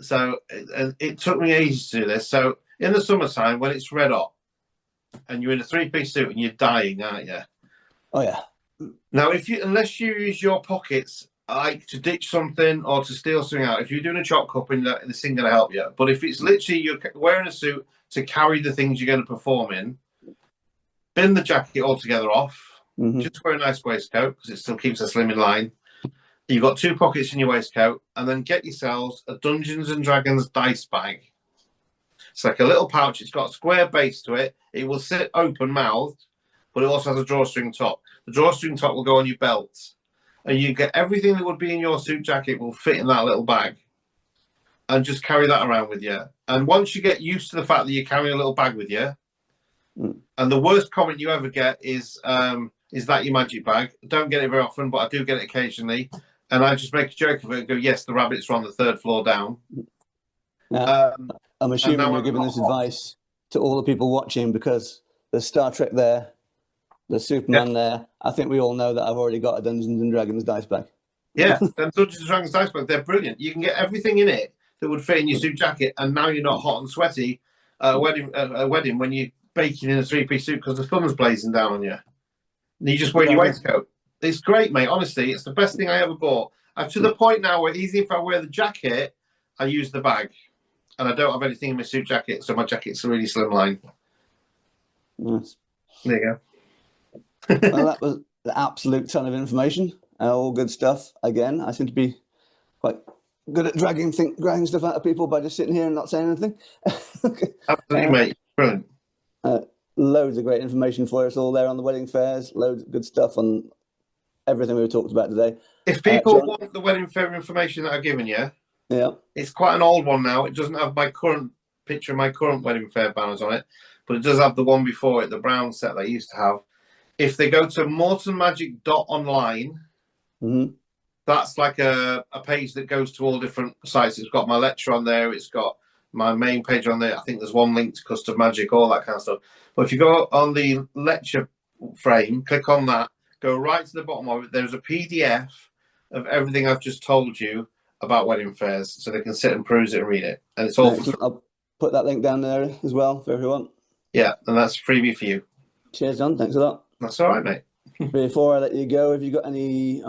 So it took me ages to do this. So in the summertime, when it's red hot and you're in a three-piece suit and you're dying, aren't you? Oh yeah. Now, unless you use your pockets like to ditch something or to steal something out, if you're doing a chop cup, this ain't going to help you. But if it's literally you're wearing a suit to carry the things you're going to perform in, bin the jacket altogether off. Mm-hmm. Just wear a nice waistcoat because it still keeps a slim in line. You've got 2 pockets in your waistcoat, and then get yourselves a Dungeons and Dragons dice bag. It's like a little pouch. It's got a square base to it. It will sit open mouthed, but it also has a drawstring top. The drawstring top will go on your belt, and you get everything that would be in your suit jacket will fit in that little bag, and just carry that around with you. And once you get used to the fact that you're carrying a little bag with you, and the worst comment you ever get is that your magic bag? I don't get it very often, but I do get it occasionally. And I just make a joke of it and go, yes, the rabbits are on the 3rd floor down. Now, I'm assuming you're giving this advice to all the people watching because there's Star Trek there, there's Superman there. I think we all know that I've already got a Dungeons and Dragons dice bag. Yeah, and Dungeons and Dragons dice bag, they're brilliant. You can get everything in it that would fit in your suit jacket, and now you're not hot and sweaty at a wedding when you're baking in a 3-piece suit because the sun's blazing down on you. And you just wear your waistcoat. It's great, mate. Honestly, it's the best thing I ever bought. I'm to the point now where even if I wear the jacket, I use the bag. And I don't have anything in my suit jacket, so my jacket's a really slim line. Nice. There you go. Well, that was an absolute ton of information. All good stuff. Again, I seem to be quite good at dragging stuff out of people by just sitting here and not saying anything. Absolutely, mate. Brilliant. Loads of great information for us all there on the wedding fairs. Loads of good stuff on everything we've talked about today. If people want the wedding fair information that I've given you, it's quite an old one now. It doesn't have my current picture of my current wedding fair banners on it, but it does have the one before it, the brown set that I used to have. If they go to mortonmagic.online, that's like a page that goes to all different sites. It's got my lecture on there. It's got my main page on there. I think there's one link to custom magic, all that kind of stuff. But if you go on the lecture frame, click on that, go right to the bottom of it. There's a PDF of everything I've just told you about wedding fairs, so they can sit and peruse it and read it. And it's all. I'll put that link down there as well for everyone. Yeah, and that's a freebie for you. Cheers, John. Thanks a lot. That's all right, mate. Before I let you go, have you got any?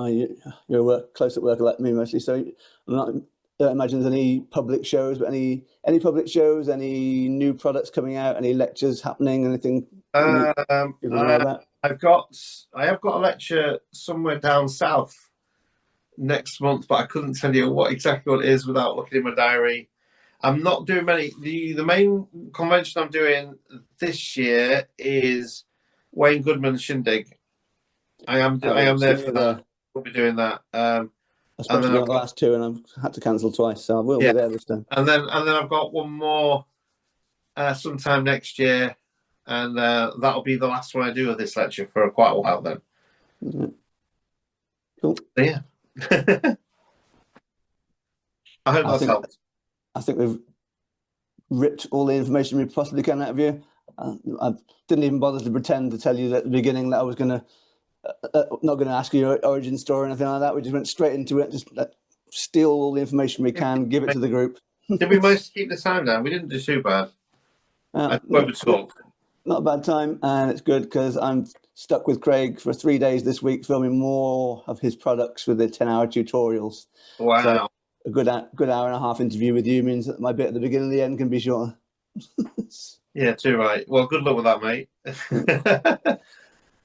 You're close at work like me mostly, so I'm not. Don't imagine there's any public shows, but any public shows, any new products coming out, any lectures happening, anything? I have got a lecture somewhere down south next month, but I couldn't tell you exactly what it is without looking in my diary. I'm not doing many. The main convention I'm doing this year is Wayne Goodman's Shindig. I am there for that. We'll be doing that. I supposed to go the last 2, and I've had to cancel twice, so I will be there this time. And then I've got one more sometime next year, and that'll be the last one I do of this lecture for quite a while then. Mm-hmm. Cool. So, yeah. I hope that's helped. I think we've ripped all the information we possibly can out of you. I didn't even bother to pretend to tell you at the beginning that I was going to not going to ask you your origin story or anything like that. We just went straight into it, just steal all the information we can, give it to the group. Did we manage to keep the time down? We didn't do too bad. Not a bad time, and it's good because I'm stuck with Craig for 3 days this week filming more of his products with the 10-hour tutorials. Wow. So a good hour and a half interview with you means that my bit at the beginning and the end can be shorter. Yeah, too right. Well, good luck with that, mate.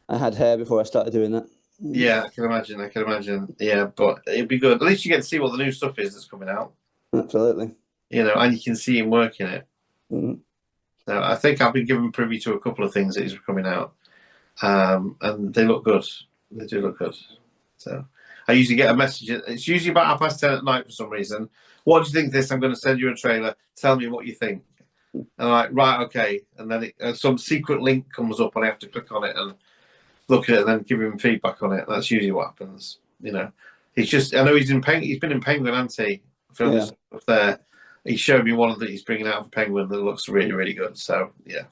I had hair before I started doing that. Yeah, I can imagine. Yeah, but it'd be good. At least you get to see what the new stuff is that's coming out. Absolutely. And you can see him working it. Mm-hmm. So I think I've been given privy to a couple of things that he's coming out. And they look good. They do look good. So I usually get a message. It's usually about 10:30 at night for some reason. What do you think of this? I'm going to send you a trailer. Tell me what you think. And I'm like, right, okay. And then some secret link comes up and I have to click on it and look at it and then give him feedback on it. That's usually what happens. He's just, I know he's been in Penguin, hasn't he? Filming stuff there. He showed me one that he's bringing out for Penguin that looks really, really good. So, yeah.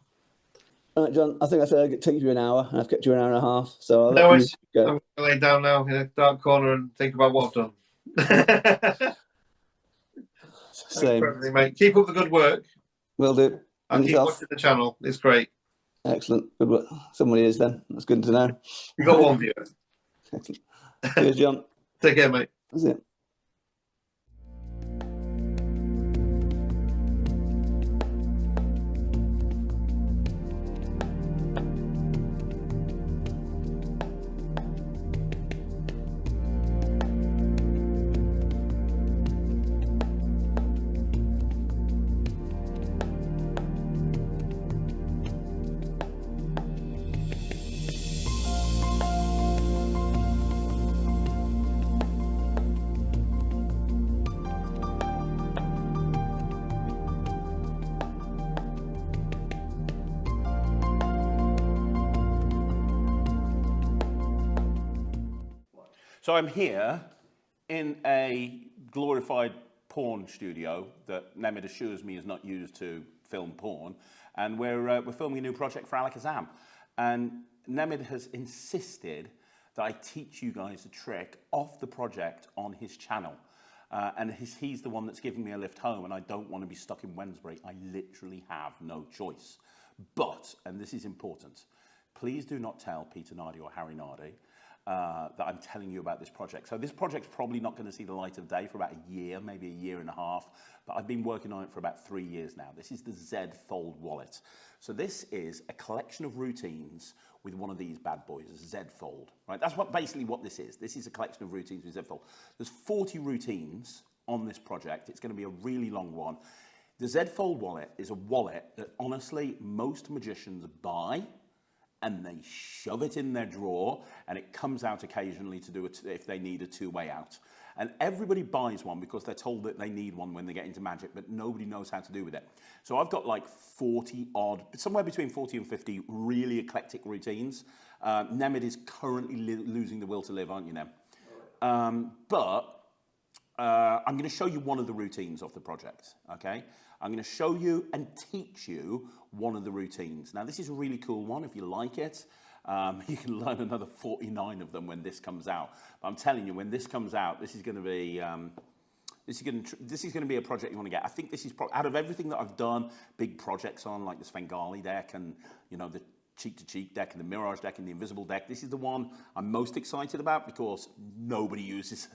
All right, John, I think I said I'd take you an hour, and I've kept you an hour and a half. So I'm going to lay down now in a dark corner and think about what I've done. Thanks for everything, mate. Keep up the good work. Will do. I'll keep watching the channel. It's great. Excellent. Good work. Somebody is then. That's good to know. You got one viewer. Excellent. Cheers, John. Take care, mate. That's it. So I'm here in a glorified porn studio that Nemid assures me is not used to film porn, and we're filming a new project for Alakazam. And Nemid has insisted that I teach you guys a trick off the project on his channel. And he's the one that's giving me a lift home, and I don't want to be stuck in Wednesbury. I literally have no choice. But, and this is important, please do not tell Peter Nardi or Harry Nardi that I'm telling you about this project. So this project's probably not going to see the light of day for about a year, maybe a year and a half, but I've been working on it for about 3 years now. This is the Z Fold wallet. So this is a collection of routines with one of these bad boys, a Z Fold, right? That's basically what this is. This is a collection of routines with Z Fold. There's 40 routines on this project. It's going to be a really long one. The Z Fold wallet is a wallet that honestly most magicians buy and they shove it in their drawer, and it comes out occasionally to do it if they need a two-way out. And everybody buys one because they're told that they need one when they get into magic, but nobody knows how to do with it. So I've got like 40 odd, somewhere between 40 and 50 really eclectic routines. Nemid is currently losing the will to live, aren't you, Nem? I'm going to show you one of the routines of the project, okay? I'm going to show you and teach you one of the routines. Now, this is a really cool one. If you like it, you can learn another 49 of them when this comes out. But I'm telling you, when this comes out, this is going to be this is going to be a project you want to get. I think this is out of everything that I've done, big projects on like the Svengali deck and the cheek-to-cheek deck and the Mirage deck and the Invisible deck. This is the one I'm most excited about because nobody uses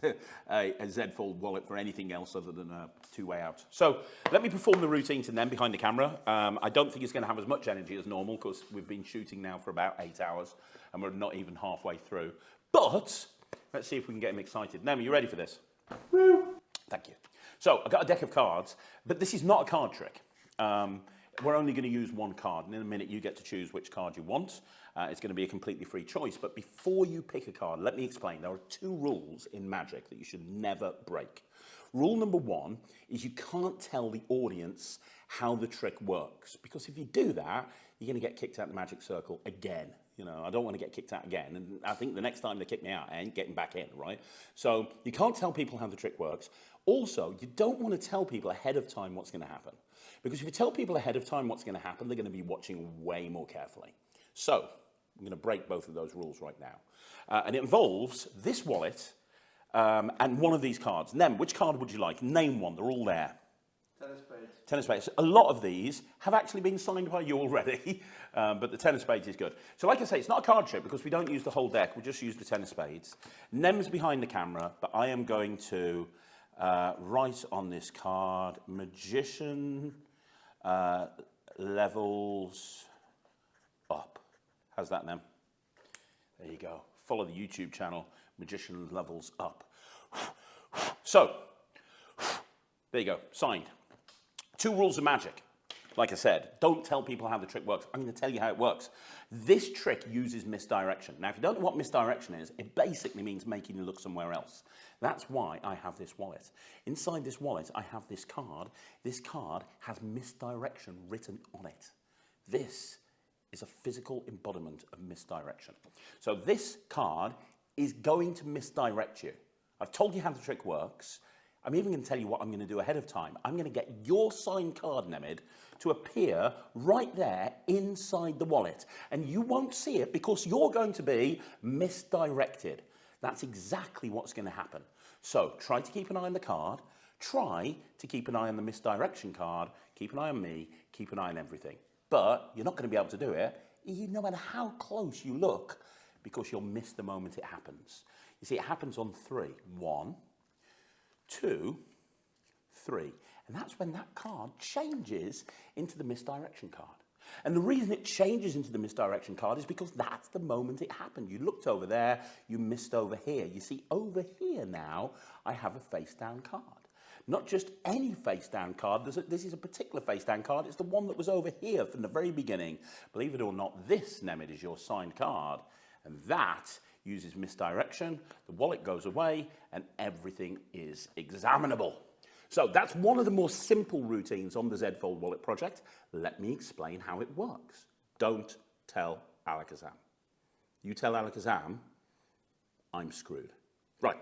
a Z Fold wallet for anything else other than a two-way out. So let me perform the routine to them behind the camera. I don't think it's going to have as much energy as normal because we've been shooting now for about 8 hours and we're not even halfway through. But let's see if we can get him excited. Nem, are you ready for this? Woo! Thank you. So I've got a deck of cards, but this is not a card trick. We're only going to use one card, and in a minute you get to choose which card you want. It's going to be a completely free choice, but before you pick a card, let me explain. There are 2 rules in Magic that you should never break. Rule number 1 is you can't tell the audience how the trick works, because if you do that, you're going to get kicked out of the Magic Circle again. I don't want to get kicked out again, and I think the next time they kick me out, I ain't getting back in, right? So you can't tell people how the trick works. Also, you don't want to tell people ahead of time what's going to happen. Because if you tell people ahead of time what's going to happen, they're going to be watching way more carefully. So I'm going to break both of those rules right now. And it involves this wallet and one of these cards. Nem, which card would you like? Name one. They're all there. Ten of Spades. Ten of Spades. A lot of these have actually been signed by you already, but the Ten of Spades is good. So like I say, it's not a card trick because we don't use the whole deck. We just use the Ten of Spades. Nem's behind the camera, but I am going to write on this card, Magician levels up. How's that, Nem? There you go. Follow the YouTube channel, Magician levels up. So, there you go, signed. 2 rules of magic. Like I said, don't tell people how the trick works. I'm going to tell you how it works. This trick uses misdirection. Now, if you don't know what misdirection is, it basically means making you look somewhere else. That's why I have this wallet. Inside this wallet, I have this card. This card has misdirection written on it. This is a physical embodiment of misdirection. So this card is going to misdirect you. I've told you how the trick works. I'm even going to tell you what I'm going to do ahead of time. I'm going to get your signed card, Nemid, to appear right there inside the wallet. And you won't see it because you're going to be misdirected. That's exactly what's going to happen. So try to keep an eye on the card. Try to keep an eye on the misdirection card, keep an eye on me, keep an eye on everything. But you're not going to be able to do it, no matter how close you look, because you'll miss the moment it happens. You see, it happens on 3. 1, 2, 3. And that's when that card changes into the misdirection card. And the reason it changes into the misdirection card is because that's the moment it happened. You looked over there, you missed over here. You see, over here now, I have a face down card. Not just any face down card, this is a particular face down card. It's the one that was over here from the very beginning. Believe it or not, this, Nemid, is your signed card. And that uses misdirection. The wallet goes away and everything is examinable. So that's one of the more simple routines on the Z Fold Wallet project. Let me explain how it works. Don't tell Alakazam. You tell Alakazam, I'm screwed. Right.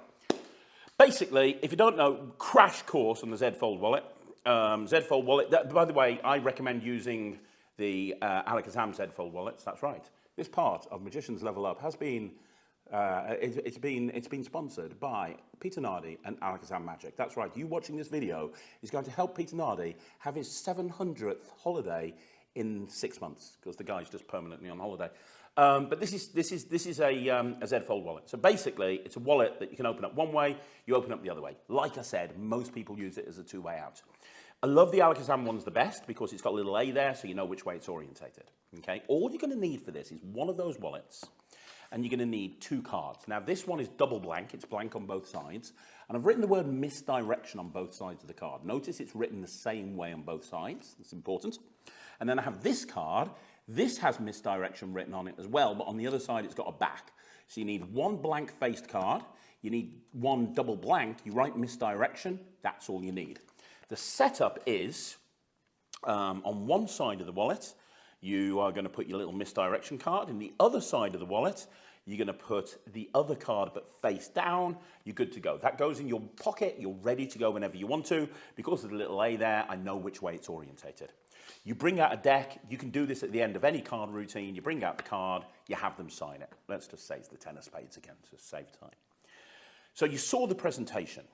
Basically, if you don't know, crash course on the Z Fold Wallet. Z Fold Wallet, by the way, I recommend using the Alakazam Z Fold wallets. That's right. This part of Magician's Level Up has been it's been sponsored by Peter Nardi and Alakazam Magic. That's right. You watching this video is going to help Peter Nardi have his 700th holiday in 6 months, because the guy's just permanently on holiday. But this is a Z Fold wallet. So basically, it's a wallet that you can open up one way, you open up the other way. Like I said, most people use it as a two-way out. I love the Alakazam one's the best because it's got a little A there, so you know which way it's orientated. Okay. All you're going to need for this is one of those wallets. And you're going to need 2 cards. Now, this one is double blank. It's blank on both sides. And I've written the word misdirection on both sides of the card. Notice it's written the same way on both sides. It's important. And then I have this card. This has misdirection written on it as well, but on the other side, it's got a back. So you need 1 blank-faced card. You need 1 double blank. You write misdirection. That's all you need. The setup is, on one side of the wallet, you are going to put your little misdirection card. In the other side of the wallet, you're going to put the other card, but face down. You're good to go. That goes in your pocket. You're ready to go whenever you want to. Because of the little A there, I know which way it's orientated. You bring out a deck. You can do this at the end of any card routine. You bring out the card. You have them sign it. Let's just say it's the 10 of spades again to save time. So you saw the presentation.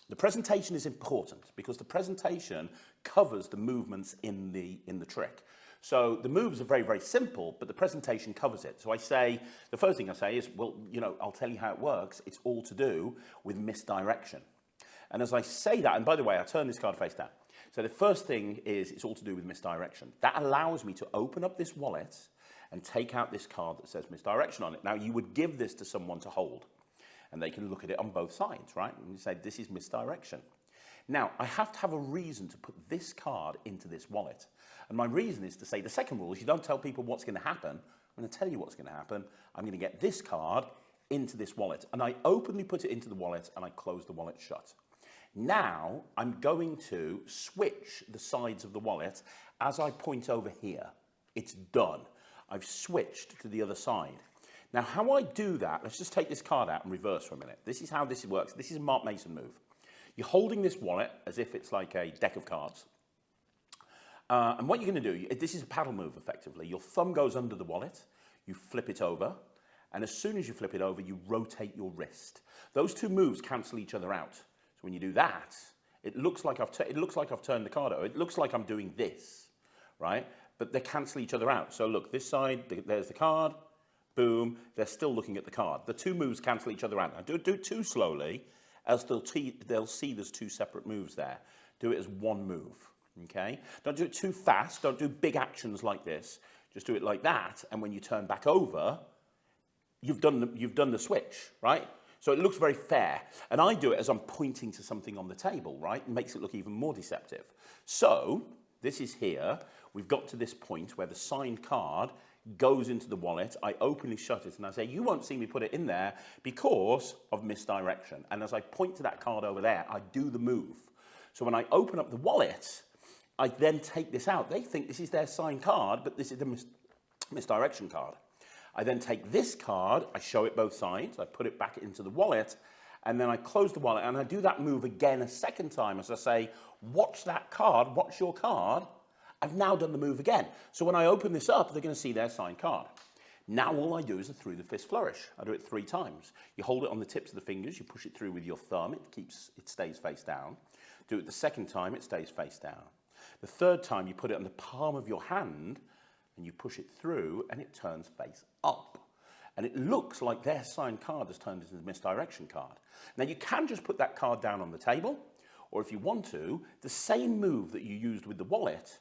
The presentation is important because the presentation covers the movements in the trick. So the moves are very, very simple, but the presentation covers it. So I say, the first thing I say is, well, you know, I'll tell you how it works. It's all to do with misdirection. And as I say that, and by the way, I turn this card face down. So the first thing is it's all to do with misdirection. That allows me to open up this wallet and take out this card that says misdirection on it. Now, you would give this to someone to hold, and they can look at it on both sides, right? And you say, this is misdirection. Now, I have to have a reason to put this card into this wallet. And my reason is to say, the second rule is you don't tell people what's going to happen. I'm going to tell you what's going to happen. I'm going to get this card into this wallet. And I openly put it into the wallet and I close the wallet shut. Now, I'm going to switch the sides of the wallet as I point over here. It's done. I've switched to the other side. Now, how I do that, let's just take this card out and reverse for a minute. This is how this works. This is a Mark Mason move. You're holding this wallet as if it's like a deck of cards. And what you're going to do, this is a paddle move effectively. Your thumb goes under the wallet, you flip it over, and as soon as you flip it over, you rotate your wrist. Those 2 moves cancel each other out. So when you do that, it looks like I've turned the card over. It looks like I'm doing this, right? But they cancel each other out. So look, this side, there's the card, boom, they're still looking at the card. The 2 moves cancel each other out. Now do it too slowly, else they'll see there's 2 separate moves there. Do it as 1 move. Okay? Don't do it too fast. Don't do big actions like this. Just do it like that. And when you turn back over, you've done the switch, right? So it looks very fair. And I do it as I'm pointing to something on the table, right? It makes it look even more deceptive. So this is here. We've got to this point where the signed card goes into the wallet. I openly shut it and I say, you won't see me put it in there because of misdirection. And as I point to that card over there, I do the move. So when I open up the wallet, I then take this out. They think this is their signed card, but this is the misdirection card. I then take this card, I show it both sides, I put it back into the wallet, and then I close the wallet, and I do that move again a second time as I say, watch that card, watch your card. I've now done the move again. So when I open this up, they're going to see their signed card. Now all I do is a through the fist flourish. I do it 3 times. You hold it on the tips of the fingers, you push it through with your thumb, it stays face down. Do it the second time, it stays face down. The third time, you put it on the palm of your hand and you push it through and it turns face up. And it looks like their signed card has turned into the misdirection card. Now you can just put that card down on the table, or if you want to, the same move that you used with the wallet,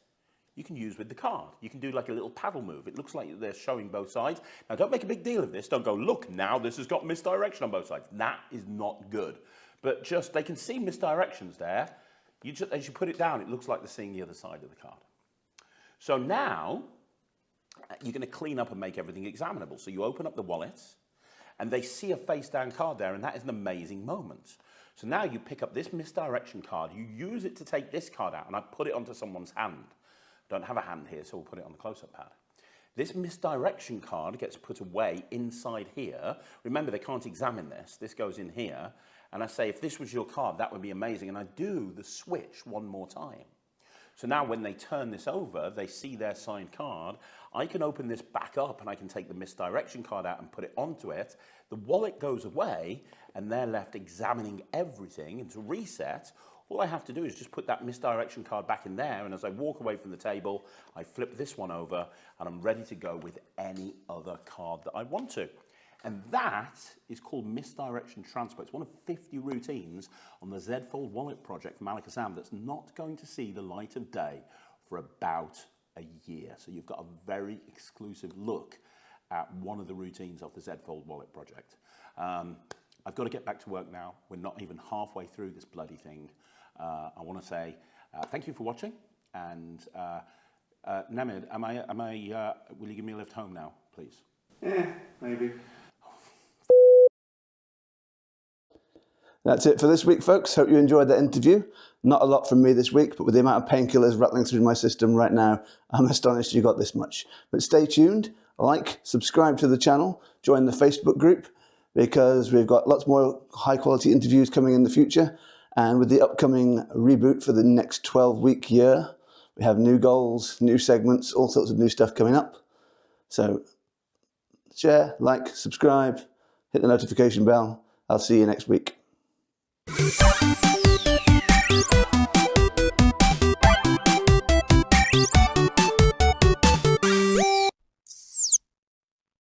you can use with the card. You can do like a little paddle move. It looks like they're showing both sides. Now don't make a big deal of this. Don't go, look, now this has got misdirection on both sides. That is not good. But just, they can see misdirections there. As you put it down, it looks like they're seeing the other side of the card. So now, you're going to clean up and make everything examinable. So you open up the wallets, and they see a face-down card there, and that is an amazing moment. So now you pick up this misdirection card, you use it to take this card out, and I put it onto someone's hand. I don't have a hand here, so we'll put it on the close-up pad. This misdirection card gets put away inside here. Remember, they can't examine this. This goes in here, and I say, if this was your card, that would be amazing, and I do the switch one more time. So now when they turn this over, they see their signed card. I can open this back up and I can take the misdirection card out and put it onto it. The wallet goes away and they're left examining everything. And to reset, all I have to do is just put that misdirection card back in there. And as I walk away from the table, I flip this one over and I'm ready to go with any other card that I want to. And that is called misdirection transfer. It's one of 50 routines on the Z Fold Wallet project from Alakazam that's not going to see the light of day for about a year. So you've got a very exclusive look at one of the routines of the Z Fold Wallet project. I've got to get back to work now. We're not even halfway through this bloody thing. I want to say thank you for watching. And Namid, will you give me a lift home now, please? Yeah, maybe. That's it for this week, folks. Hope you enjoyed that interview. Not a lot from me this week, but with the amount of painkillers rattling through my system right now, I'm astonished you got this much. But stay tuned, like, subscribe to the channel, join the Facebook group, because we've got lots more high-quality interviews coming in the future. And with the upcoming reboot for the next 12-week year, we have new goals, new segments, all sorts of new stuff coming up. So share, like, subscribe, hit the notification bell. I'll see you next week.